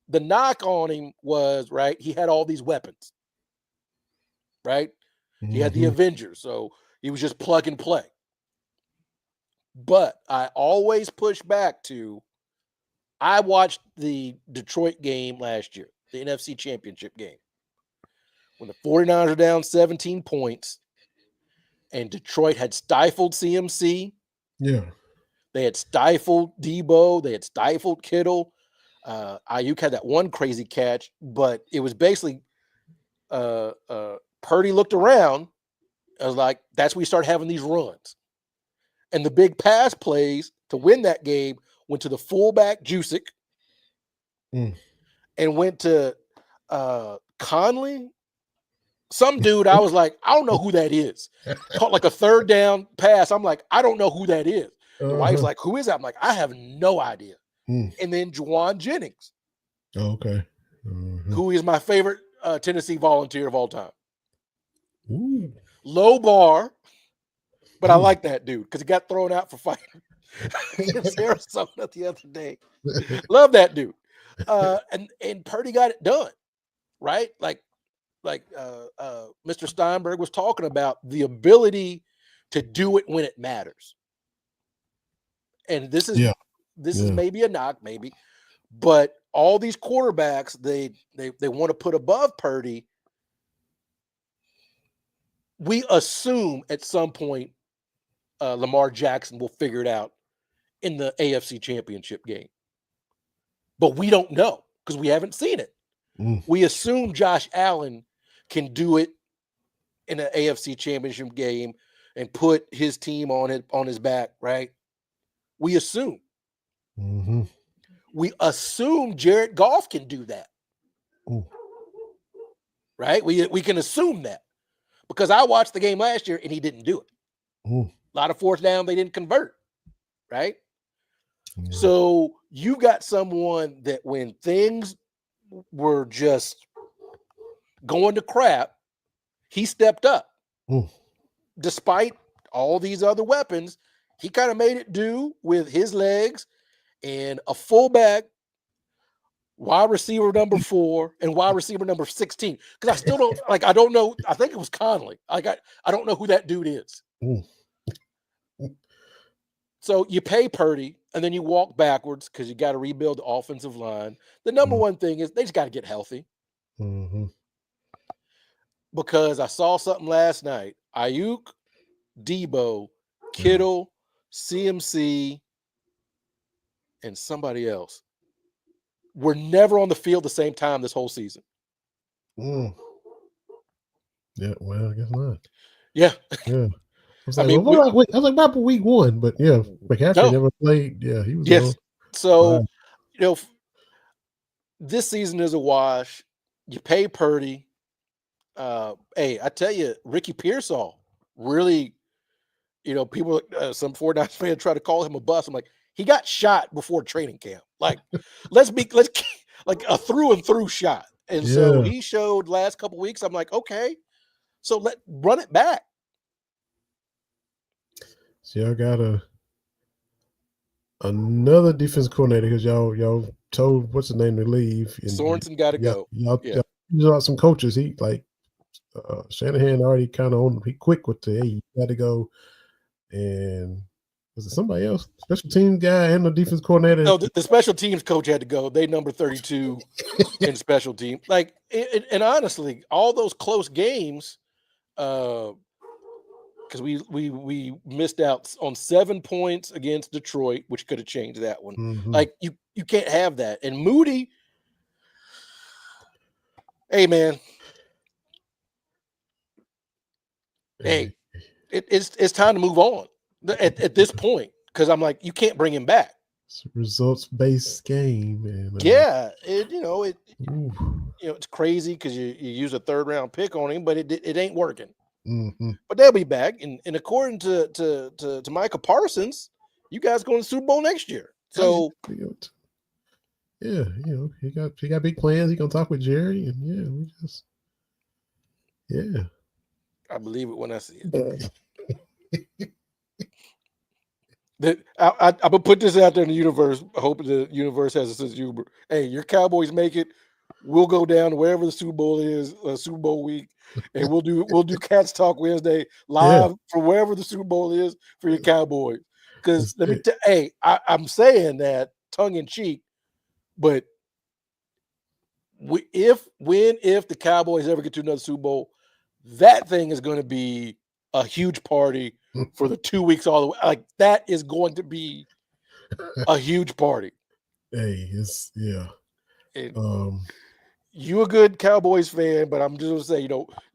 the knock on him was, right, he had all these weapons, right? He had the Avengers, so he was just plug and play. But I always push back to, I watched the Detroit game last year, the NFC Championship game, when the 49ers are down 17 points and Detroit had stifled CMC. Yeah. They had stifled Debo. They had stifled Kittle. Ayuk had that one crazy catch, but it was basically Purdy looked around. I was like, that's when we start having these runs. And the big pass plays to win that game went to the fullback Jusic and went to Conley. Some dude, I was like, I don't know who that is. Caught like a third down pass. I'm like, I don't know who that is. The wife's like, who is that? I'm like, I have no idea. And then Juwan Jennings. Oh, okay. Who is my favorite Tennessee Volunteer of all time. Ooh. Low bar, but I like that dude because he got thrown out for fighting against Arizona the other day. Love that dude. And Purdy got it done, right? Like Mr. Steinberg was talking about, the ability to do it when it matters. And this is maybe a knock, maybe, but all these quarterbacks they want to put above Purdy. We assume at some point Lamar Jackson will figure it out in the AFC Championship game, but we don't know because we haven't seen it. We assume Josh Allen can do it in an AFC Championship game and put his team on his back, right? We assume. We assume Jared Goff can do that, right? We can assume that because I watched the game last year and he didn't do it. A lot of fourth down they didn't convert, right? So you got someone that when things were just going to crap, he stepped up. Despite all these other weapons, he kind of made it do with his legs and a fullback, wide receiver number 4 and wide receiver number 16. Because I still don't I don't know. I think it was Conley. I don't know who that dude is. So you pay Purdy and then you walk backwards because you got to rebuild the offensive line. The number one thing is they just got to get healthy. Because I saw something last night. Ayuk, Debo, Kittle, CMC, and somebody else were never on the field the same time this whole season. Yeah, well, I guess not. Yeah. I was like, about week 1, but yeah, McCaffrey never played. Yeah, he was. Yes. So, this season is a wash. You pay Purdy. Hey, I tell you, Ricky Pearsall really, people, some 49ers fans try to call him a bust. I'm like, he got shot before training camp. Like, let's like a through and through shot. And so he showed last couple weeks. I'm like, okay, so run it back. So y'all got another defense coordinator because y'all told what's the name to leave. And Sorensen got to go. Y'all some coaches. He Shanahan already kind of he quick with you got to go. And was it somebody else? Special teams guy and the defense coordinator? No, the special teams coach had to go. They number 32 in special team. Like, and honestly, all those close games, because we missed out on 7 points against Detroit, which could have changed that one. Like, you can't have that. And Moody, hey man, hey, it's time to move on at this point, because I'm like, you can't bring him back. It's a results-based game, and it's crazy because you use a 3rd round pick on him, but it ain't working. But they'll be back, and according to Micah Parsons, you guys going to the Super Bowl next year. So yeah, he got big plans. He gonna talk with Jerry, and I believe it when I see it. That I'm gonna put this out there in the universe, hoping the universe has a sense of humor. Hey, your Cowboys make it. We'll go down to wherever the Super Bowl is, Super Bowl week, and we'll do Cats Talk Wednesday live from wherever the Super Bowl is for your Cowboys. Because let me tell, hey, I'm saying that tongue in cheek, but if the Cowboys ever get to another Super Bowl, that thing is going to be a huge party for the 2 weeks all the way. Like that is going to be a huge party. Hey, it's And you a good Cowboys fan, but I'm just gonna say,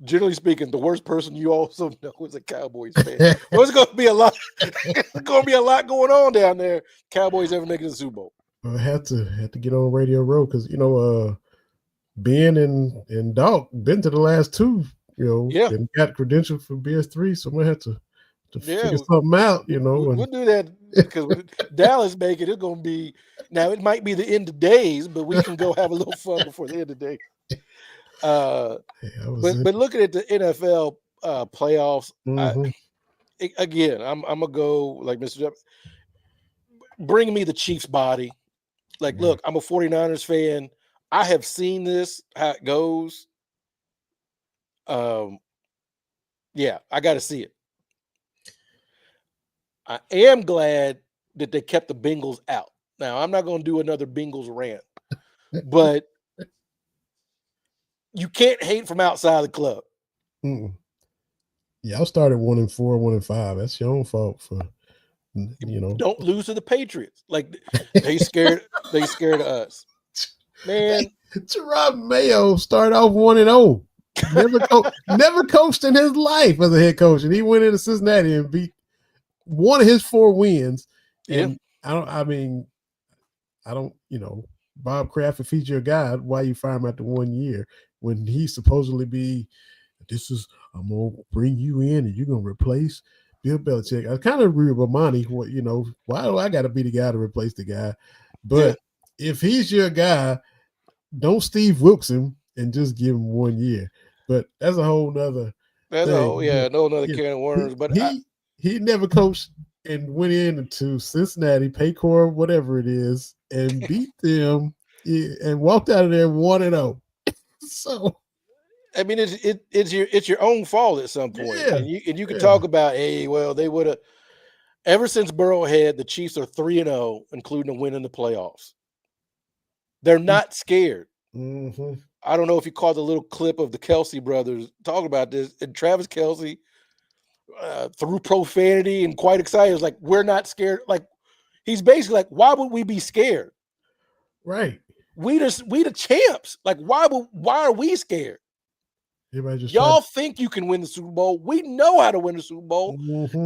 generally speaking, the worst person you also know is a Cowboys fan. There's gonna be a lot. There's gonna be a lot going on down there. Cowboys ever make it to the Super Bowl? I had to get on Radio Row because Ben and Doc been to the last two, and got credentials for BS3, so I'm gonna have to figure something out, We'll do that because Dallas make it. It's gonna be now. It might be the end of days, but we can go have a little fun before the end of the day. But looking at the NFL playoffs, again, I'm gonna go like Mr. Jeff. Bring me the Chiefs body. Like, look, I'm a 49ers fan. I have seen this, how it goes. I got to see it. I am glad that they kept the Bengals out. Now, I'm not going to do another Bengals rant, but you can't hate from outside the club. Y'all started 1-4, 1-5. That's your own fault for, Don't lose to the Patriots. Like they scared of us. Man, Gerard Mayo started off 1-0. Never coached in his life as a head coach, and he went into Cincinnati and beat one of his 4 wins. And Bob Kraft, if he's your guy, why you fire him after 1 year when he supposedly I'm gonna bring you in and you're gonna replace Bill Belichick. I kind of agree with Monty. Why do I got to be the guy to replace the guy? But if he's your guy, don't Steve Wilkes him and just give him 1 year. But that's a whole nother. That's another can of worms. But he never coached and went into Cincinnati, Paycor, whatever it is, and beat them and walked out of there 1-0. So, I mean, it's your own fault at some point, and you can talk about, hey, well, they would have. Ever since Burrowhead, the Chiefs are 3-0, including a win in the playoffs. They're not scared. Mm-hmm. I don't know if you caught the little clip of the Kelsey brothers talking about this, and Travis Kelsey through profanity and quite excited. It's like, we're not scared. Like, he's basically like, why would we be scared? Right. We the champs. Like, why are we scared? Y'all think you can win the Super Bowl. We know how to win the Super Bowl,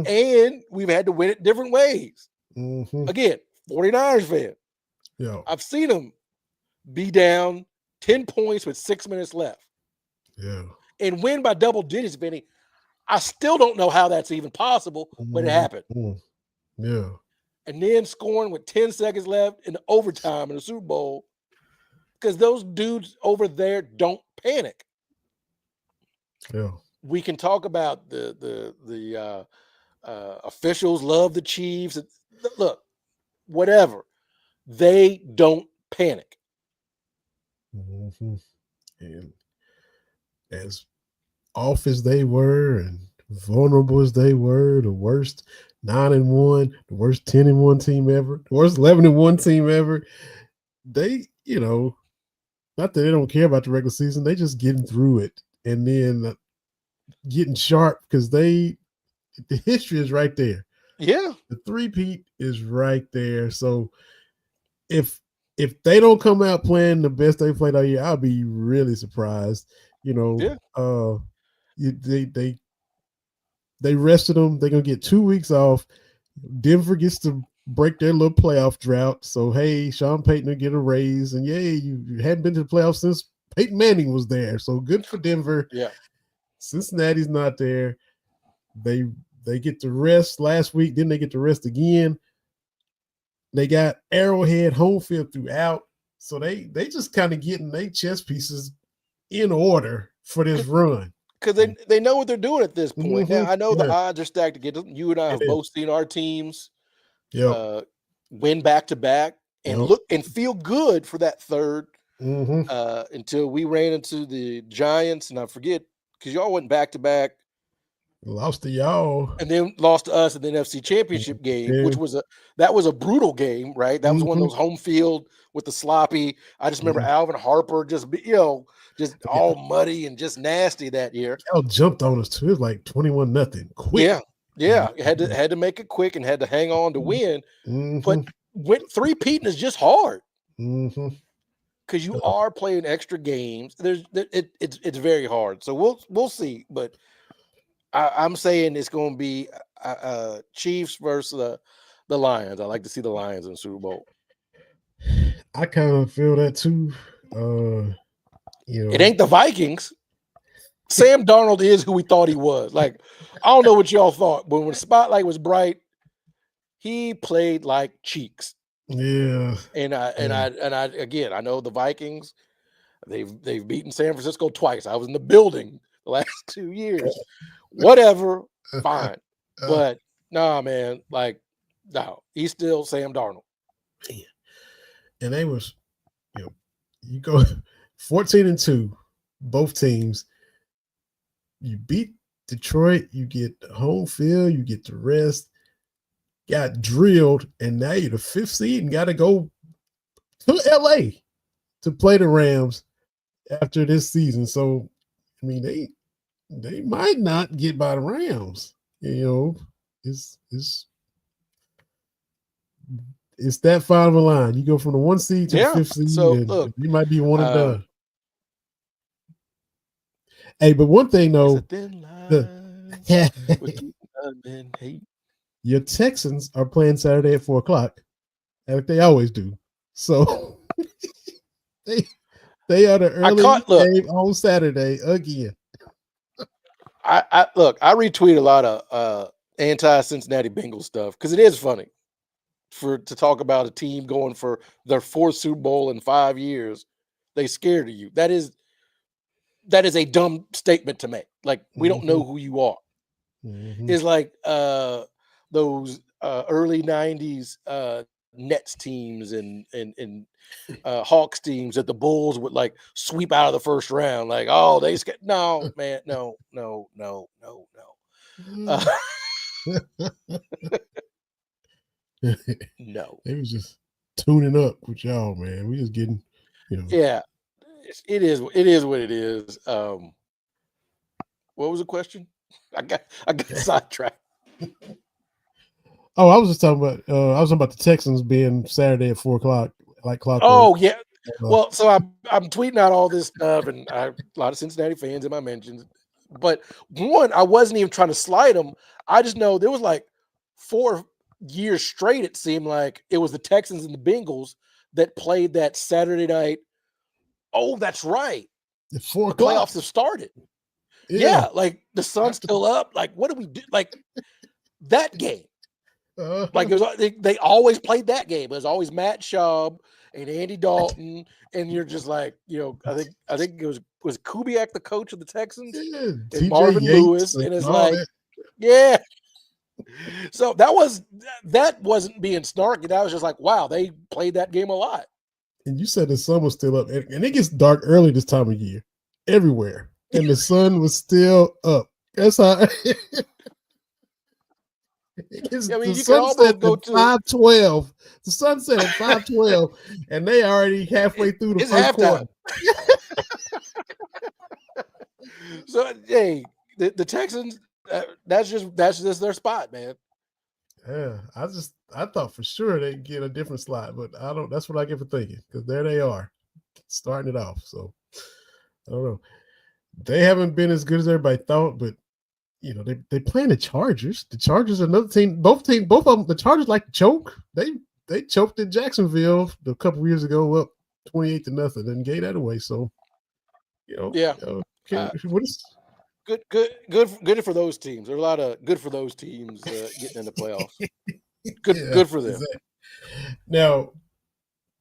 and we've had to win it different ways. Again, 49ers fan. Yeah. I've seen them be down 10 points with 6 minutes left. Yeah. And win by double digits, Benny. I still don't know how that's even possible, but it happened. Yeah. And then scoring with 10 seconds left in the overtime in the Super Bowl, because those dudes over there don't panic. Yeah. We can talk about the officials love the Chiefs. Look, whatever. They don't panic. And as off as they were and vulnerable as they were, the worst 9-1, the worst 10-1 team ever, the worst 11-1 team ever, they, not that they don't care about the regular season, they just getting through it and then getting sharp because the history is right there. Yeah. The three-peat is right there. So if they don't come out playing the best they played all year, I'll be really surprised. They rested them. They're gonna get 2 weeks off. Denver gets to break their little playoff drought. So hey, Sean Payton will get a raise, and yay, you hadn't been to the playoffs since Peyton Manning was there. So good for Denver. Yeah. Cincinnati's not there. They get to rest last week. Then they get to rest again. They got Arrowhead home field throughout. So they just kind of getting their chess pieces in order for this run. Because they know what they're doing at this point. Now, I know the odds are stacked against them. You and I have both seen our teams win back to back, and look and feel good for that third until we ran into the Giants, and I forget because y'all went back to back. Lost to y'all, and then lost to us in the NFC Championship game, which was a brutal game, right? That was one of those home field with the sloppy. I just remember Alvin Harper just all muddy and just nasty that year. Y'all jumped on us too. It was like 21-0. Quick. Yeah. Had to make it quick and had to hang on to win. But three-peating is just hard. Because you are playing extra games. It's very hard. So we'll see, but. I'm saying it's going to be Chiefs versus the Lions. I like to see the Lions in the Super Bowl. I kind of feel that too. It ain't the Vikings. Sam Darnold is who we thought he was. Like, I don't know what y'all thought, but when the spotlight was bright, he played like cheeks. Yeah. And I again, I know the Vikings. They've beaten San Francisco twice. I was in the building the last 2 years. Whatever, fine. But nah, man, like, no, he's still Sam Darnold. And they was, you go 14-2, both teams. You beat Detroit, you get home field, you get the rest. Got drilled, and now you're the 5th seed and got to go to LA to play the Rams after this season. So, I mean, they might not get by the Rams. It's that far of a line. You go from the 1 seed to the 5th seed, so, and look, you might be one and done. Hey, but one thing though, your Texans are playing Saturday at 4:00, like they always do. So they are the early game on Saturday again. I retweet a lot of anti-Cincinnati Bengals stuff because it is funny to talk about a team going for their 4th Super Bowl in 5 years. They scared of you. That is a dumb statement to make. Like, we don't know who you are. It's like those early 90s Nets teams and Hawks teams that the Bulls would like sweep out of the first round. Like, oh, they no, man, no. No, they was just tuning up with y'all, man. We just getting, Yeah, it is what it is. What was the question? I got sidetracked. Oh, I was just talking about the Texans being Saturday at 4:00, like clockwork. Oh yeah. Well, so I'm tweeting out all this stuff, and a lot of Cincinnati fans in my mentions. But one, I wasn't even trying to slide them. I just know there was like 4 years straight. It seemed like it was the Texans and the Bengals that played that Saturday night. Oh, that's right. The 4:00 playoffs have started. Yeah, like the sun's still up. Like, what do we do? Like that game. Like it was, they always played that game. It was always Matt Schaub and Andy Dalton, and you're just like, I think it was Kubiak the coach of the Texans, and Marvin Lewis, and it's like, yeah. So that wasn't being snarky. That was just like, wow, they played that game a lot. And you said the sun was still up, and it gets dark early this time of year everywhere, and the sun was still up. That's how. The sunset at 5:12. The sunset at 5:12, and they already halfway through the first quarter. So hey, the Texans, that's just their spot, man. Yeah, I thought for sure they'd get a different slot, but I don't. That's what I get for thinking, because there they are, starting it off. So I don't know. They haven't been as good as everybody thought, but they playing the Chargers. The Chargers are another team. Both of them. The Chargers like to choke. They choked in Jacksonville a couple of years ago, up 28-0, and gave that away. So, yeah. What is Good for those teams. There are a lot of good for those teams getting in the playoffs. Good for them. Exactly. Now,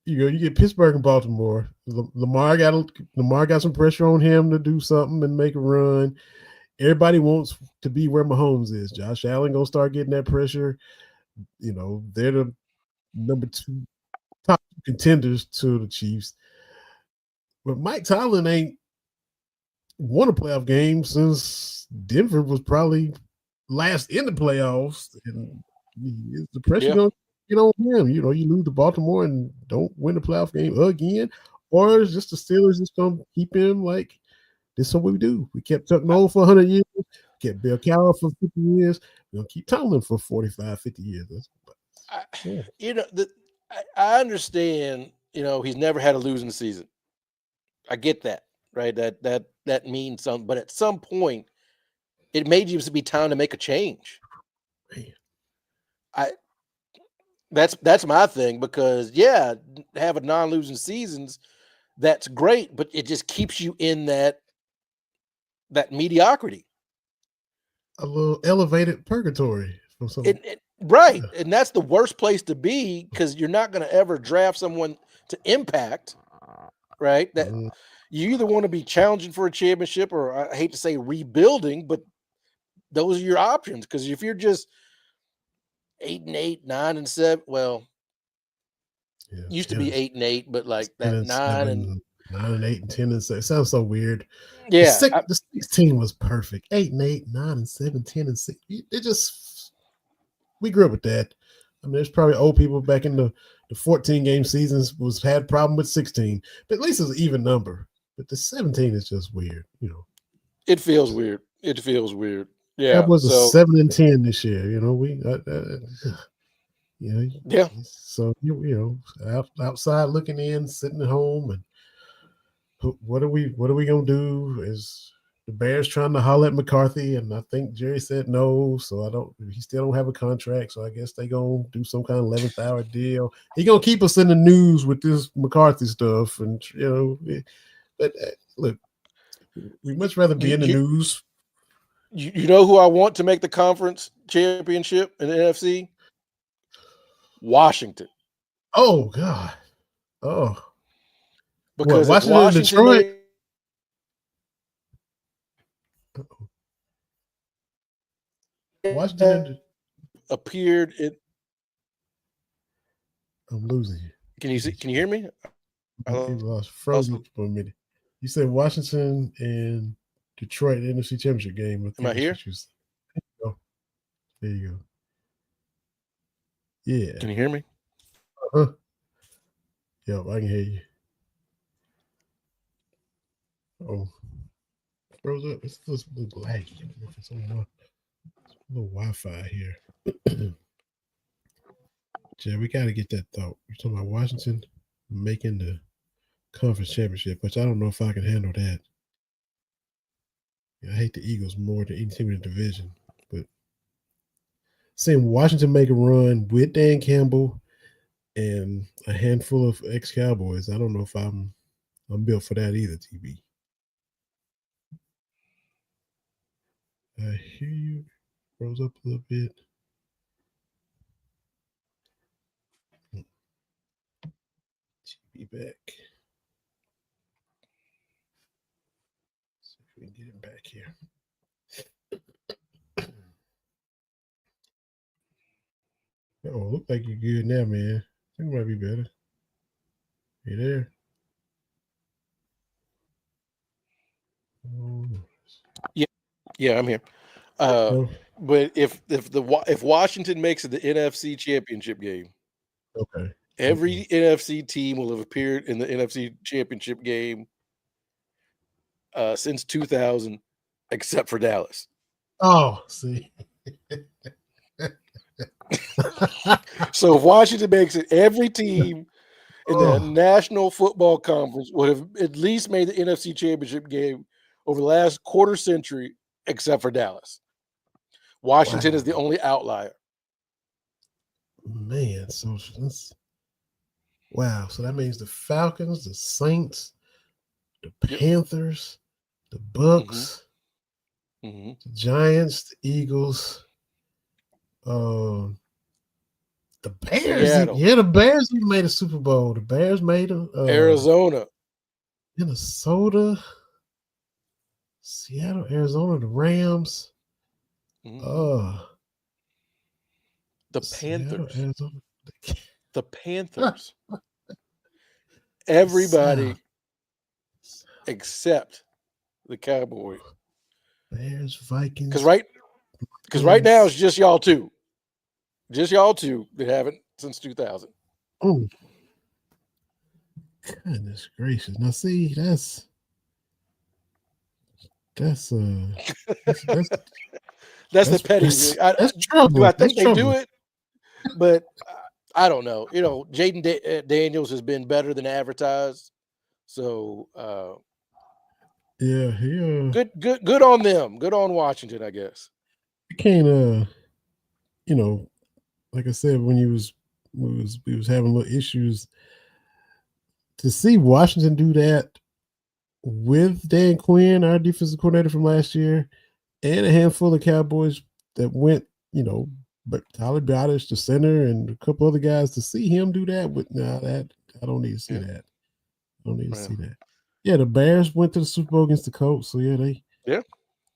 you get Pittsburgh and Baltimore. Lamar got some pressure on him to do something and make a run. Everybody wants to be where Mahomes is. Josh Allen gonna start getting that pressure. they're the number 2 top contenders to the Chiefs. But Mike Tomlin ain't won a playoff game since Denver was probably last in the playoffs. And the pressure going to get on him. You lose to Baltimore and don't win the playoff game again. Or it's just the Steelers just going to keep him like, this is what we do. We kept Chuck Noll for 100 years, kept Bill Cowher for 50 years. We're going to keep Tomlin for 45, 50 years. I understand, he's never had a losing season. I get that, right? That means something. But at some point, it may just be time to make a change. That's my thing, because having non-losing seasons, that's great, but it just keeps you in that mediocrity. A little elevated purgatory from something. Right. Yeah. And that's the worst place to be, because you're not going to ever draft someone to impact, right? That you either want to be challenging for a championship, or I hate to say rebuilding, but those are your options. Because if you're just 8-8, 9-7, well, used to be 8-8, but like that 9-8 and 10-6. It sounds so weird. Yeah, the 16 was perfect. 8-8, 9-7, 10-6. It just, we grew up with that. I mean, there's probably old people back in the 14-game seasons had problem with 16, but at least it's an even number. But the 17 is just weird, It feels weird. Yeah. That was a 7-10 this year. Yeah. So outside looking in, sitting at home, and what are we gonna do? Is the Bears trying to holler at McCarthy? And I think Jerry said no, so he still don't have a contract. So I guess they gonna do some kind of 11th hour deal. He gonna keep us in the news with this McCarthy stuff, and but look, we'd much rather be in the news. You know who I want to make the conference championship in the NFC? Washington. Oh God. Oh. Because Washington and Detroit Washington appeared in. I'm losing you. Can you hear me? Frozen for a minute. You said Washington and Detroit NFC Championship game. Am I here? There you go. Yeah. Can you hear me? Yep, I can hear you. Oh, froze up. It's a little laggy. I don't know if it's on a little Wi-Fi here. Jay, we got to get that thought. You're talking about Washington making the conference championship, which I don't know if I can handle that. I hate the Eagles more than any team in the division, but seeing Washington make a run with Dan Campbell and a handful of ex-Cowboys, I don't know if I'm built for that either, TB. I hear you. Rose up a little bit. TB back. See if we can get him back here. Oh, look like you're good now, man. I think it might be better. You there? Oh. Yeah, I'm here. But if Washington makes it the NFC Championship game, okay, every NFC team will have appeared in the NFC Championship game since 2000, except for Dallas. Oh, see. So if Washington makes it, every team in the National Football Conference would have at least made the NFC Championship game over the last quarter century, except for Dallas. Washington is the only outlier. Man, so that's wow. So that means the Falcons, the Saints, the Panthers, the Bucks, the Giants, the Eagles, the Bears. Seattle. Yeah, the Bears even made a Super Bowl. The Bears made a Arizona, Minnesota, Seattle, Arizona, the Rams. The Panthers. Arizona. The Panthers. Everybody except the Cowboys. Bears, Vikings. Because right now it's just y'all two. Just y'all two that haven't since 2000. Oh, goodness gracious! Now see, that's That's the petty. That's trouble. Do I think they do it? But I don't know. You know, Jaden Daniels has been better than advertised. So yeah, good on them. Good on Washington, I guess. You can't you know, like I said, when we was having little issues, to see Washington do that with Dan Quinn, our defensive coordinator from last year, and a handful of Cowboys that went, but Tyler Bodish, the center, and a couple other guys, to see him do that that I don't need to see that. I don't need to see that. Yeah, the Bears went to the Super Bowl against the Colts, so yeah,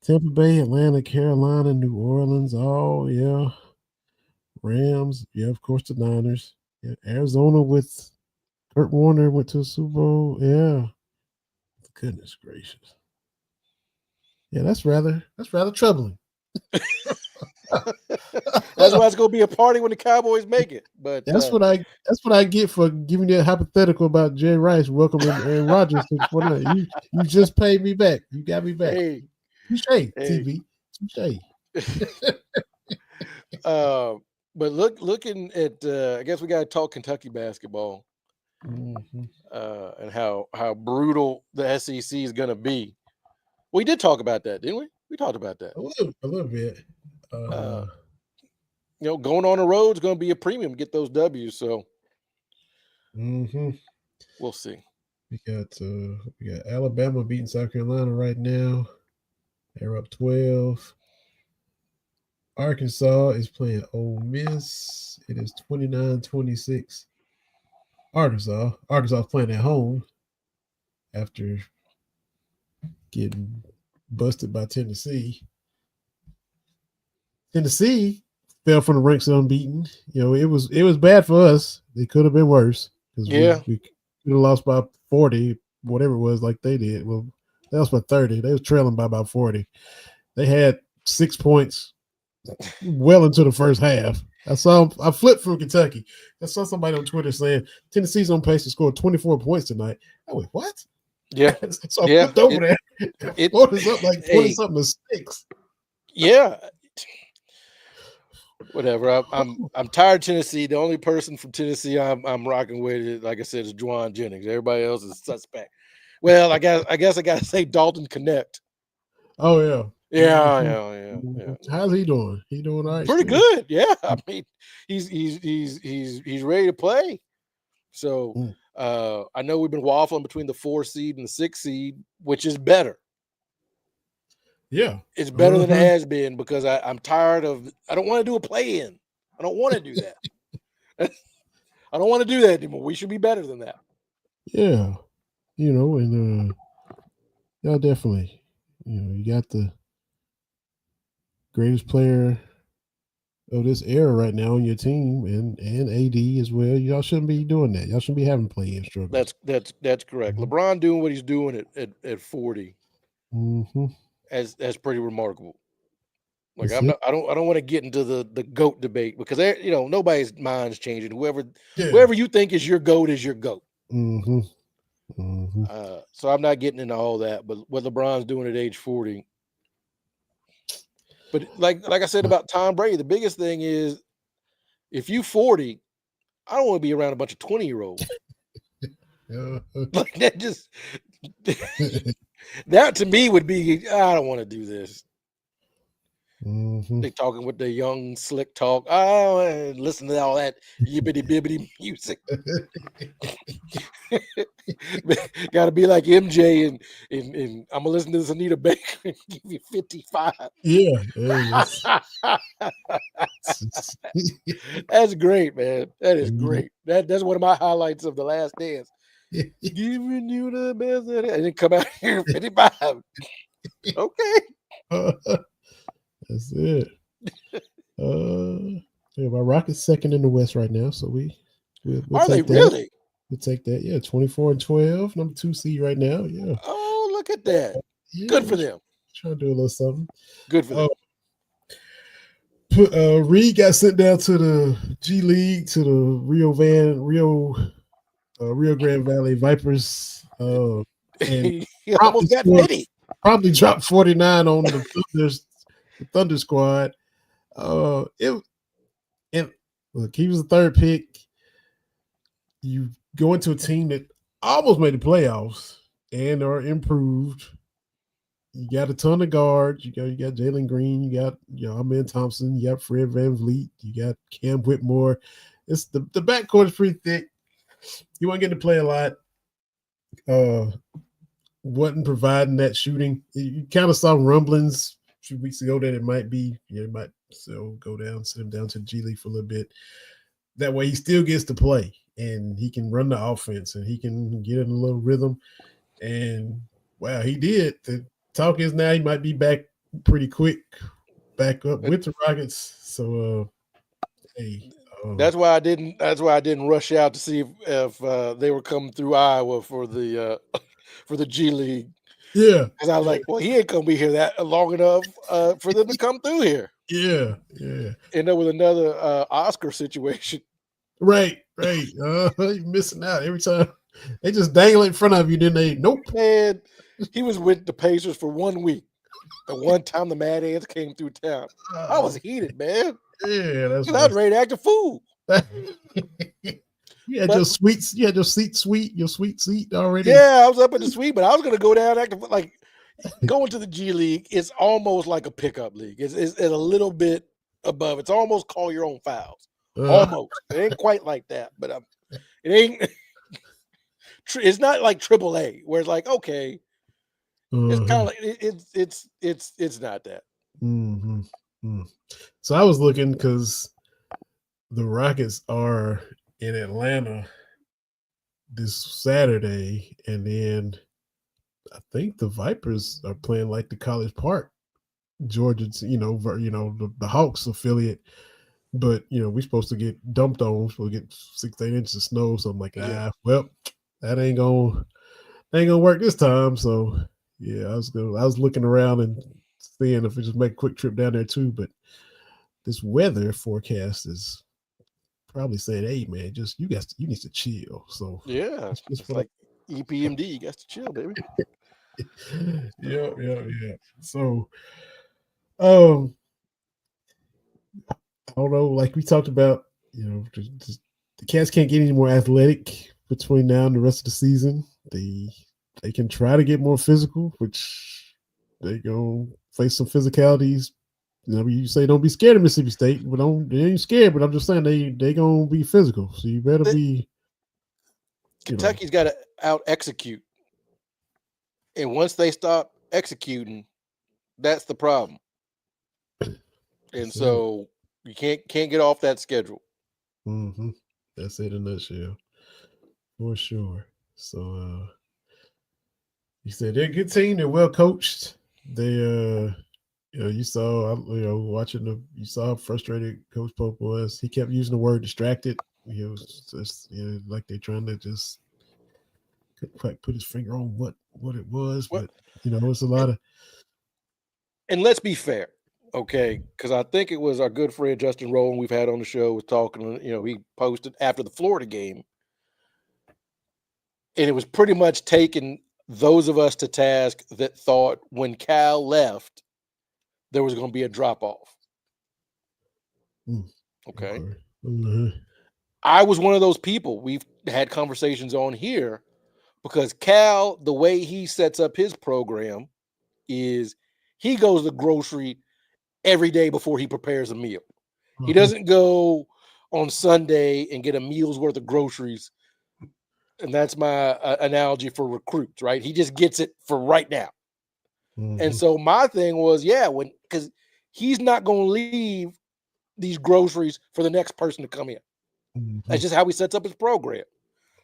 Tampa Bay, Atlanta, Carolina, New Orleans, Rams, of course the Niners, Arizona with Kurt Warner went to the Super Bowl, Goodness gracious. Yeah, that's rather troubling. That's why it's gonna be a party when the Cowboys make it. But that's what I get for giving you a hypothetical about Jay Rice welcoming Aaron Rodgers to the 49ers. You just paid me back. You got me back. Hey, TV. Touche. But looking at I guess we gotta talk Kentucky basketball. Mm-hmm. And how brutal the SEC is going to be. We did talk about that, didn't we? We talked about that a little bit. Going on the road is going to be a premium to get those W's. So we'll see. We got Alabama beating South Carolina right now. They're up 12. Arkansas is playing Ole Miss. It is 29-26. Arkansas playing at home after getting busted by Tennessee. Tennessee fell from the ranks of unbeaten. It was bad for us. It could have been worse because we could have lost by 40, whatever it was, like they did. Well, that was by 30. They was trailing by about 40. They had 6 points well into the first half. I flipped from Kentucky. I saw somebody on Twitter saying Tennessee's on pace to score 24 points tonight. I went, what? Yeah. So I flipped over there. It was up like 20-something to 6. Yeah. Whatever. I'm tired of Tennessee. The only person from Tennessee I'm rocking with, like I said, is Juwan Jennings. Everybody else is suspect. Well, I guess I gotta say Dalton Connect. Oh yeah. Yeah. How's he doing? He doing all right? Pretty good. Yeah. I mean, he's ready to play. So I know we've been waffling between the 4 seed and the 6 seed, which is better. Yeah. It's better than it has been because I'm tired of I don't want to do a play-in. I don't want to do that. I don't want to do that anymore. We should be better than that. Yeah. And y'all definitely, you got the greatest player of this era right now on your team and AD as well. Y'all shouldn't be doing that. Y'all shouldn't be having play-in struggles. That's correct. Mm-hmm. LeBron doing what he's doing at 40 as pretty remarkable. Like I don't want to get into the GOAT debate because nobody's mind's changing. Whoever you think is your GOAT is your GOAT. Mm-hmm. So I'm not getting into all that, but what LeBron's doing at age 40. But like I said about Tom Brady, the biggest thing is if you 40, I don't want to be around a bunch of 20-year-olds. Like that just that to me would be I don't want to do this. They talking with their young slick talk. Oh, listen to all that yibbity bibbity music. Got to be like MJ and I'm gonna listen to this Anita Baker and give you 55. Yeah, that's great, man. That is great. That's one of my highlights of The Last Dance. Giving you the best, and then come out here 55. Okay. That's it. Yeah, my Rockets second in the West right now, so we'll Are they take that. really? We'll take that. Yeah, 24-12, number 2 seed right now. Yeah. Oh, look at that. Yeah, Good for them. Trying to do a little something. Good for them. Reed got sent down to the G League to the Rio Grande Valley Vipers. And He almost got Nitty. Probably dropped 49 on the Thunder squad. Look, he was the third pick. You go into a team that almost made the playoffs and are improved. You got a ton of guards. You got Jalen Green. You got Amen Thompson. You got Fred VanVleet. You got Cam Whitmore. It's the backcourt is pretty thick. You want to get to play a lot. Wasn't providing that shooting. You kind of saw rumblings a few weeks ago that it might still go down, send him down to the G League for a little bit. That way he still gets to play and he can run the offense and he can get in a little rhythm. And wow, he did. The talk is now he might be back pretty quick, back up with the Rockets. So that's why I didn't rush out to see if they were coming through Iowa for the G League. Yeah, because I was like, well, he ain't gonna be here that long enough for them to come through here. Yeah. End up with another Oscar situation. Right. You're missing out every time. They just dangle it in front of you, then they nope. Man, he was with the Pacers for 1 week. The one time the Mad Ants came through town, I was heated, man. Yeah, that's. I was ready to act a fool. You had your sweet. You had your sweet seat already. Yeah, I was up in the suite, but I was gonna go down acting like going to the G League. It's almost like a pickup league. It's a little bit above. It's almost call your own fouls. Almost. It ain't quite like that, but it ain't. It's not like AAA where it's like okay. It's kind of like it's not that. Mm-hmm. So I was looking because the Rockets are in Atlanta this Saturday, and then I think the Vipers are playing like the College Park, Georgia. The Hawks affiliate, but we're supposed to get dumped on. We're supposed to get 6-8 inches of snow. So I'm like, well, that ain't gonna work this time. So yeah, I was looking around and seeing if we just make a quick trip down there too, but this weather forecast is probably saying, "Hey, man, just you need to chill." So yeah, it's like EPMD. You got to chill, baby. Yeah. So, I don't know. Like we talked about, the Cats can't get any more athletic between now and the rest of the season. They can try to get more physical, which they gonna face some physicalities. You say don't be scared of Mississippi State, but they ain't scared. But I'm just saying they gonna be physical, so you better be. Kentucky's got to out execute, and once they stop executing, that's the problem. And so you can't get off that schedule. Mm-hmm. That's it in a nutshell, for sure. So you said they're a good team. They're well coached. They you saw watching you saw how frustrated Coach Pope was. He kept using the word distracted. He was just like they're trying to just couldn't quite put his finger on what it was, but it's a lot of. And let's be fair, okay? Because I think it was our good friend Justin Rowland we've had on the show was talking. He posted after the Florida game, and it was pretty much taking those of us to task that thought when Cal left, there was going to be a drop off. Okay. Mm-hmm. I was one of those people. We've had conversations on here because Cal, the way he sets up his program is he goes to the grocery every day before he prepares a meal. Mm-hmm. He doesn't go on Sunday and get a meal's worth of groceries. And that's my analogy for recruits, right? He just gets it for right now. Mm-hmm. And so my thing was, because he's not going to leave these groceries for the next person to come in. Mm-hmm. That's just how he sets up his program.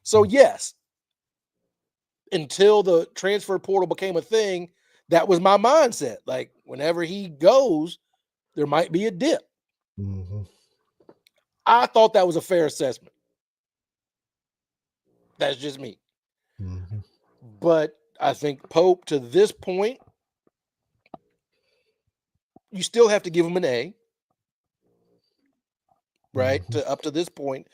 So yes, until the transfer portal became a thing, that was my mindset. Like whenever he goes, there might be a dip. Mm-hmm. I thought that was a fair assessment. That's just me. Mm-hmm. But I think Pope, to this point, you still have to give him an A, right? Mm-hmm. Up to this point,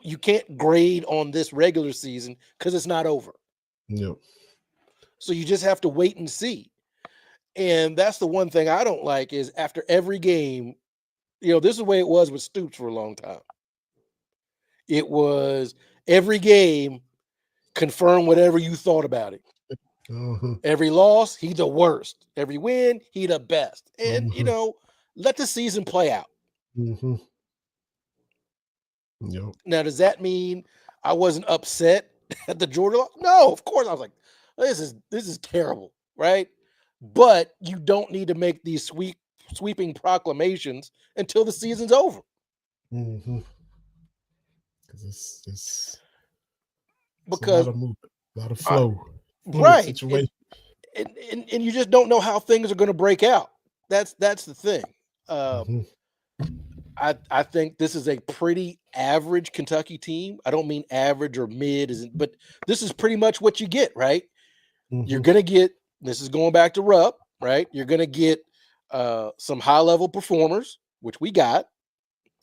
you can't grade on this regular season because it's not over. Yep. So you just have to wait and see. And that's the one thing I don't like is after every game, this is the way it was with Stoops for a long time. It was every game, confirm whatever you thought about it. Uh-huh. Every loss, he the worst. Every win, he the best. And, Mm-hmm. let the season play out. Mm-hmm. Yep. Now, does that mean I wasn't upset at the Georgia loss? No, of course. I was like, this is terrible, right? But you don't need to make these sweeping proclamations until the season's over. Mm-hmm. Because it's a Because lot of movement, a lot of flow. Fluid right. situation. And you just don't know how things are going to break out. That's the thing. Mm-hmm. I think this is a pretty average Kentucky team. I don't mean average or mid, but this is pretty much what you get, right? Mm-hmm. You're going to get, this is going back to Rupp, right? You're going to get some high-level performers, which we got.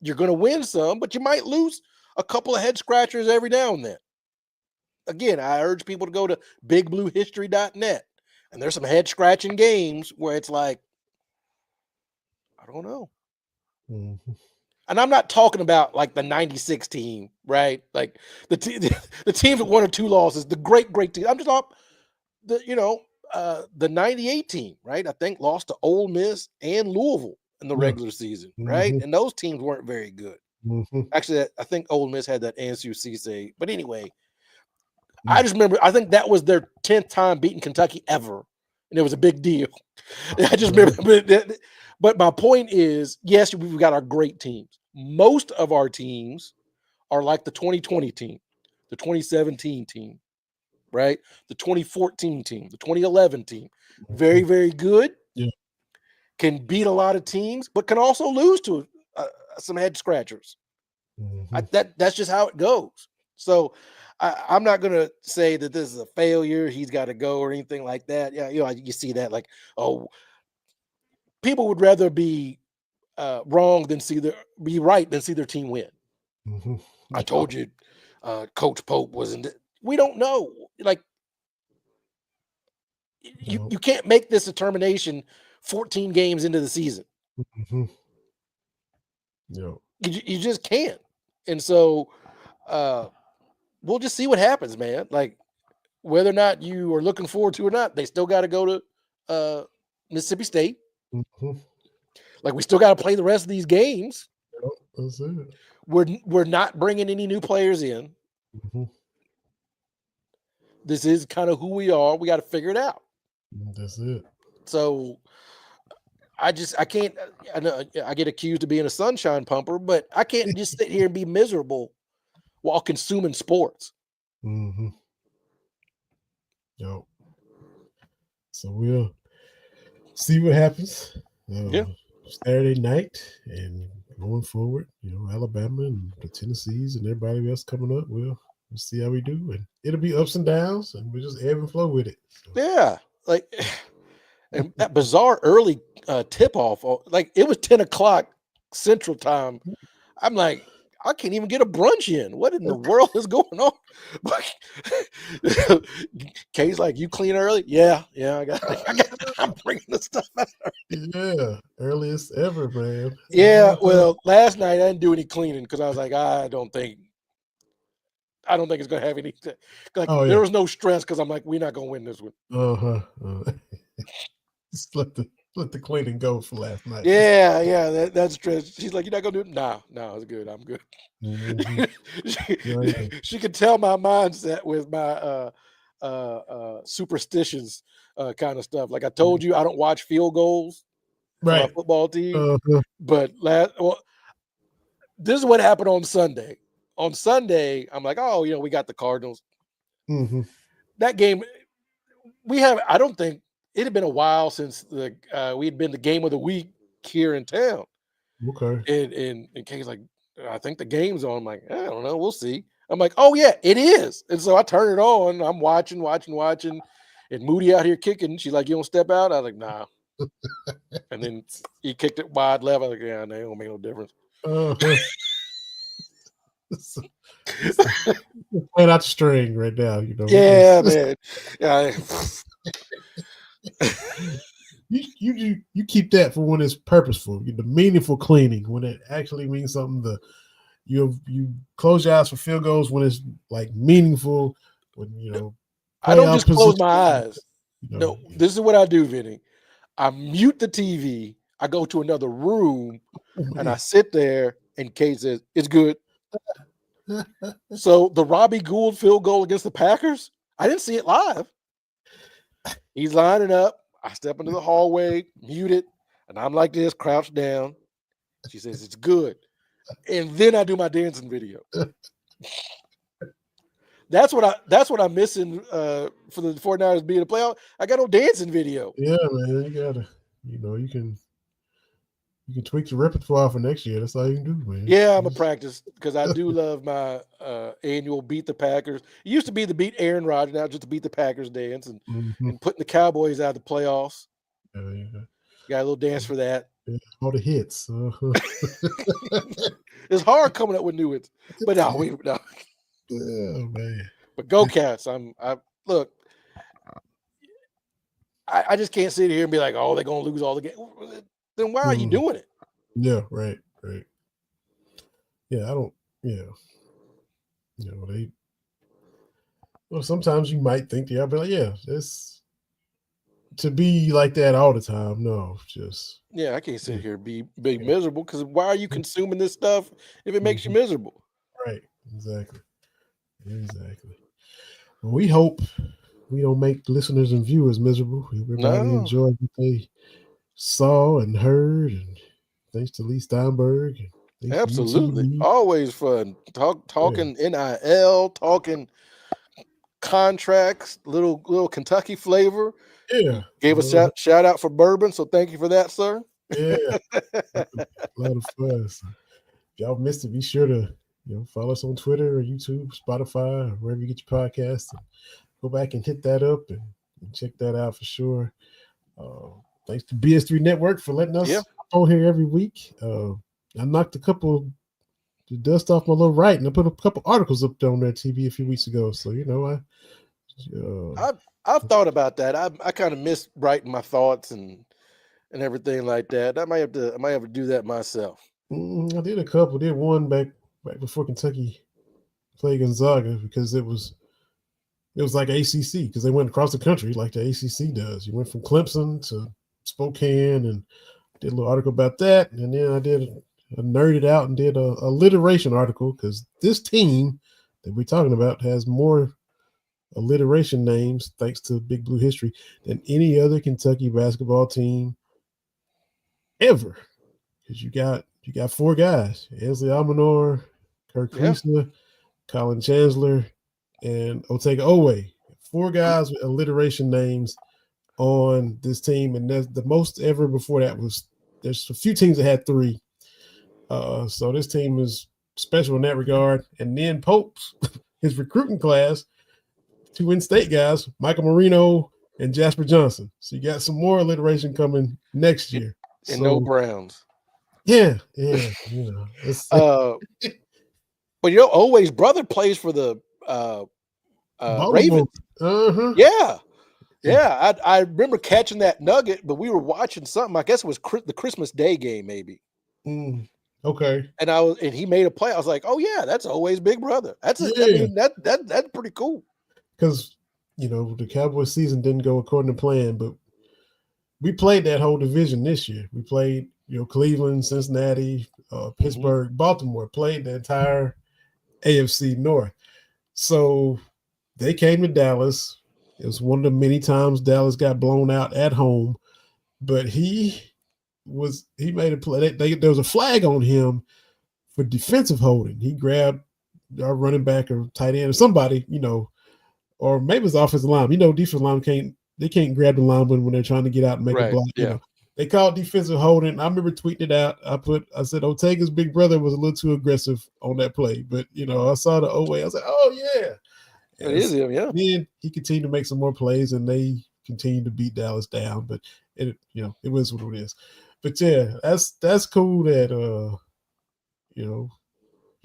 You're going to win some, but you might lose a couple of head scratchers every now and then. Again, I urge people to go to bigbluehistory.net. And there's some head-scratching games where it's like, I don't know. Mm-hmm. And I'm not talking about like the 96 team, right? Like the team that 1 or 2 losses, the great team. I'm just talking the 98 team, right? I think lost to Ole Miss and Louisville in the regular season, right? Mm-hmm. And those teams weren't very good. Mm-hmm. Actually, I think Ole Miss had that Ansu Cisse. But anyway, I just remember, I think that was their 10th time beating Kentucky ever. And it was a big deal. I just remember. But my point is, yes, we've got our great teams. Most of our teams are like the 2020 team, the 2017 team, right? The 2014 team, the 2011 team. Very, very good. Yeah. Can beat a lot of teams, but can also lose to some head scratchers. Mm-hmm. That's just how it goes. So I'm not going to say that this is a failure. He's got to go or anything like that. Yeah, you see that like, oh, people would rather be wrong than be right than see their team win. Mm-hmm. I told you, Coach Pope wasn't. We don't know. Like, you can't make this determination 14 games into the season. Mm-hmm. Yeah. You just can't. And so we'll just see what happens, man. Like, whether or not you are looking forward to or not, they still got to go to Mississippi State. Mm-hmm. Like, we still got to play the rest of these games. Yep, that's it. We're not bringing any new players in. Mm-hmm. This is kind of who we are. We got to figure it out. That's it. So I can't. I know I get accused of being a sunshine pumper, but I can't just sit here and be miserable while consuming sports. Mm-hmm. Yep. So we'll see what happens. Saturday night and going forward, Alabama and the Tennessees and everybody else coming up. We'll see how we do, and it'll be ups and downs, and we just ebb and flow with it. So. Yeah, like and that bizarre early tip off. Like, it was 10 o'clock Central Time. I'm like, I can't even get a brunch in. What in the world is going on? Kay's like, you clean early? Yeah, I'm bringing the stuff out. Yeah, earliest ever, man. Yeah, well, last night I didn't do any cleaning because I was like, I don't think it's gonna have any. Like, there was no stress because I'm like, we're not gonna win this one. Just let the cleaning go for last night. Yeah, that's stress. She's like, you're not gonna do it? No, it's good. I'm good. Mm-hmm. she could tell my mindset with my superstitions kind of stuff. Like I told you, I don't watch field goals for my football team. But this is what happened on Sunday. On Sunday, I'm like, oh, we got the Cardinals. Mm-hmm. That game, I don't think it had been a while since we had been the game of the week here in town. Okay. And Kay's like, I think the game's on. I'm like, I don't know. We'll see. I'm like, oh yeah, it is. And so I turn it on. I'm watching. And Moody out here kicking. She's like, you don't step out? I was like, nah. And then he kicked it wide left. I was like, yeah, that don't make no difference. Playing out the string right now, you know. Yeah, man. Yeah. You keep that for when it's purposeful, the meaningful cleaning, when it actually means something. You close your eyes for field goals when it's like meaningful. When I don't just close my eyes. No, this is what I do, Vinny. I mute the TV. I go to another room and I sit there. And Kate says it's good. So the Robbie Gould field goal against the Packers, I didn't see it live. He's lining up. I step into the hallway, mute it, and I'm like this, crouched down. She says it's good. And then I do my dancing video. That's what I'm missing for the 49ers being a playoff. I got no dancing video. Yeah, man. You gotta, you can tweak the repertoire for next year. That's all you can do, man. Yeah, I'm a practice because I do love my annual Beat the Packers. It used to be the Beat Aaron Rodgers, now just to Beat the Packers dance and putting the Cowboys out of the playoffs. Yeah. Got a little dance for that. Yeah, all the hits. It's hard coming up with new ones, but no. Yeah, man. But go Cats! Look. I just can't sit here and be like, oh, they're gonna lose all the games. Then why are you doing it? Yeah, right. Yeah, I don't. Yeah, Well, sometimes you might think I'll be like, yeah, it's to be like that all the time. No, just I can't sit here and be miserable because why are you consuming this stuff if it makes you miserable? Right. Exactly. Well, we hope we don't make listeners and viewers miserable. Everybody enjoyed what they saw and heard, and thanks to Leigh Steinberg. Absolutely, always fun talking NIL, talking contracts, little Kentucky flavor. Yeah, gave a shout out for bourbon, so thank you for that, sir. Yeah, a lot of fun. So, if y'all missed it, be sure to follow us on Twitter or YouTube, Spotify, or wherever you get your podcasts. Go back and hit that up and check that out for sure. Thanks to BS3 Network for letting us on here every week. I knocked the dust off my little writing. I put a couple articles up on their TV a few weeks ago. So I've thought about that. I kind of miss writing my thoughts and everything like that. I might have to do that myself. I did a couple. Did one back before Kentucky played Gonzaga because it was like ACC because they went across the country like the ACC does. You went from Clemson to Spokane and did a little article about that. And then I nerded out and did a alliteration article because this team that we're talking about has more alliteration names, thanks to Big Blue history, than any other Kentucky basketball team ever. Because you got four guys: Ansley Almanor, Kirk Kreisler, Colin Chancellor, and Otega Owe. Four guys with alliteration names on this team, and that's the most ever before that there's a few teams that had three. So this team is special in that regard. And then Pope's his recruiting class, two in-state guys, Michael Marino and Jasper Johnson. So you got some more alliteration coming next year. And no Browns. Yeah. But Owe's brother plays for the Ravens. Yeah. I remember catching that nugget, but we were watching something. I guess it was the Christmas Day game, maybe. Okay. And he made a play. I was like, oh yeah, that's Owe's big brother. That's that's pretty cool. Because the Cowboys season didn't go according to plan, but we played that whole division this year. We played Cleveland, Cincinnati, Pittsburgh, Baltimore. Played the entire AFC North. So they came to Dallas. It was one of the many times Dallas got blown out at home, but he made a play. There was a flag on him for defensive holding. He grabbed our running back or tight end or somebody, or maybe it's offensive line. Defensive line can't grab the lineman when they're trying to get out and make a block. They called defensive holding. I remember tweeting it out. I said Ortega's big brother was a little too aggressive on that play, but I saw the Oweh. I was like, oh yeah. It is him, yeah. Then he continued to make some more plays, and they continued to beat Dallas down. But it was what it is. But yeah, that's cool that you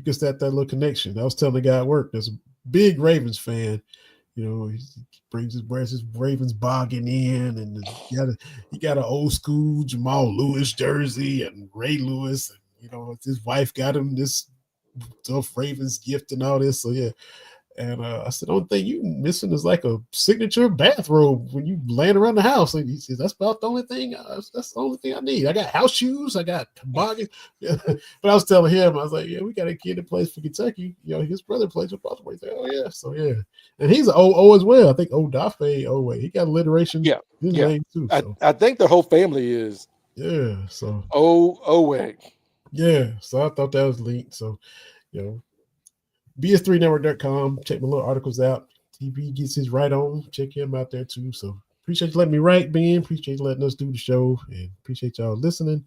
can start that little connection. I was telling the guy at work, there's a big Ravens fan. He wears his Ravens bogging in, and he got an old school Jamal Lewis jersey and Ray Lewis, and his wife got him this tough Ravens gift and all this. So yeah. And I said, the only thing you missing is like a signature bathrobe when you laying around the house. And he says, that's about the only thing. That's the only thing I need. I got house shoes. I got toboggan. But I was telling him, I was like, yeah, we got a kid that plays for Kentucky. His brother plays for Baltimore. He said, oh yeah, so yeah. And he's an O as well. I think Odafe Oweh. He got alliteration. Yeah, in his name too. So. I think the whole family is. Yeah. So. Oweh. Yeah. So I thought that was linked. So, BS3network.com. Check my little articles out. TV gets his right on. Check him out there too. So appreciate you letting me write, Ben. Appreciate you letting us do the show, and appreciate y'all listening.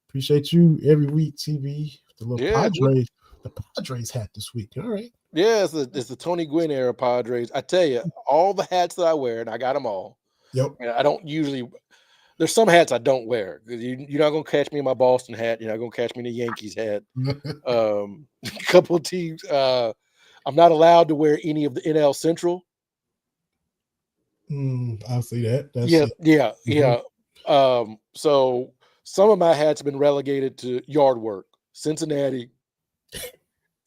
Appreciate you every week, TV. The little Padres hat this week. All right. Yeah, it's the Tony Gwynn era Padres. I tell you, all the hats that I wear, and I got them all. Yep. I don't usually. There's some hats I don't wear. You're not gonna catch me in my Boston hat. You're not gonna catch me in the Yankees hat. A couple of teams. I'm not allowed to wear any of the NL Central. I see that. Yeah. So some of my hats have been relegated to yard work. Cincinnati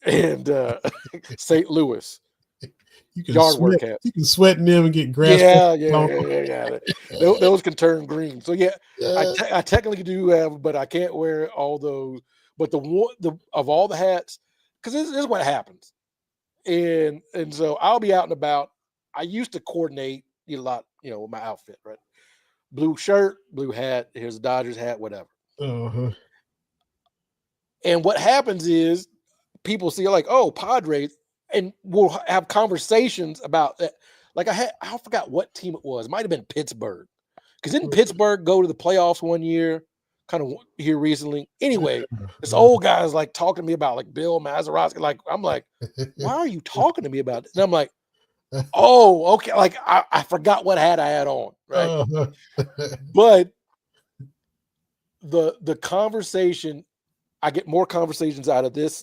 and St. Louis. You can yard work hat. You can sweat in them and get grass. Yeah. Those can turn green. So yeah. I technically do have, but I can't wear all those. But of all the hats, because this is what happens, and so I'll be out and about. I used to coordinate a lot, with my outfit, right? Blue shirt, blue hat. Here's a Dodgers hat, whatever. Uh-huh. And what happens is people see like, oh, Padres. And we'll have conversations about that. Like I forgot what team it was. It might have been Pittsburgh. Because didn't Pittsburgh go to the playoffs one year? Kind of here recently. Anyway, this old guy is like talking to me about like Bill Mazeroski. Like, I'm like, why are you talking to me about it? And I'm like, oh, okay. Like I forgot what hat I had on. Right. But the conversation, I get more conversations out of this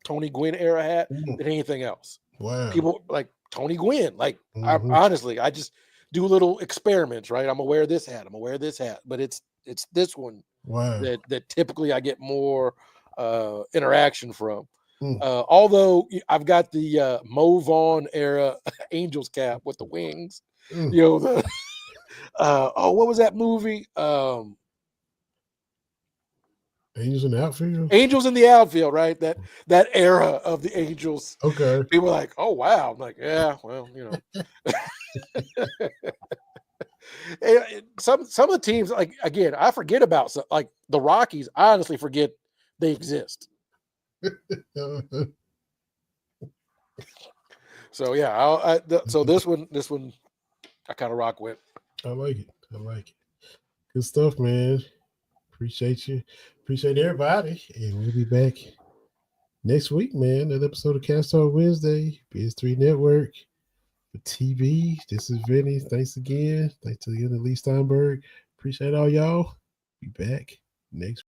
Tony Gwynn era hat than anything else. Wow. People like Tony Gwynn. Like honestly, I just do little experiments, right? I'm gonna wear this hat. I'm gonna wear this hat, but it's this one that typically I get more interaction from. Although I've got the Mo Vaughn era Angels cap with the wings. What was that movie? Angels in the outfield? Angels in the outfield, right? That era of the Angels. Okay. People are like, oh, wow. I'm like, yeah, well, Some of the teams, like, again, I forget about, like, the Rockies. I honestly forget they exist. So, yeah. So this one, I kind of rock with. I like it. Good stuff, man. Appreciate you. Appreciate everybody. And we'll be back next week, man. Another episode of Cast Talk Wednesday, BS3 Network. For TV, this is Vinny. Thanks again. Thanks to Leigh Steinberg. Appreciate all y'all. Be back next week.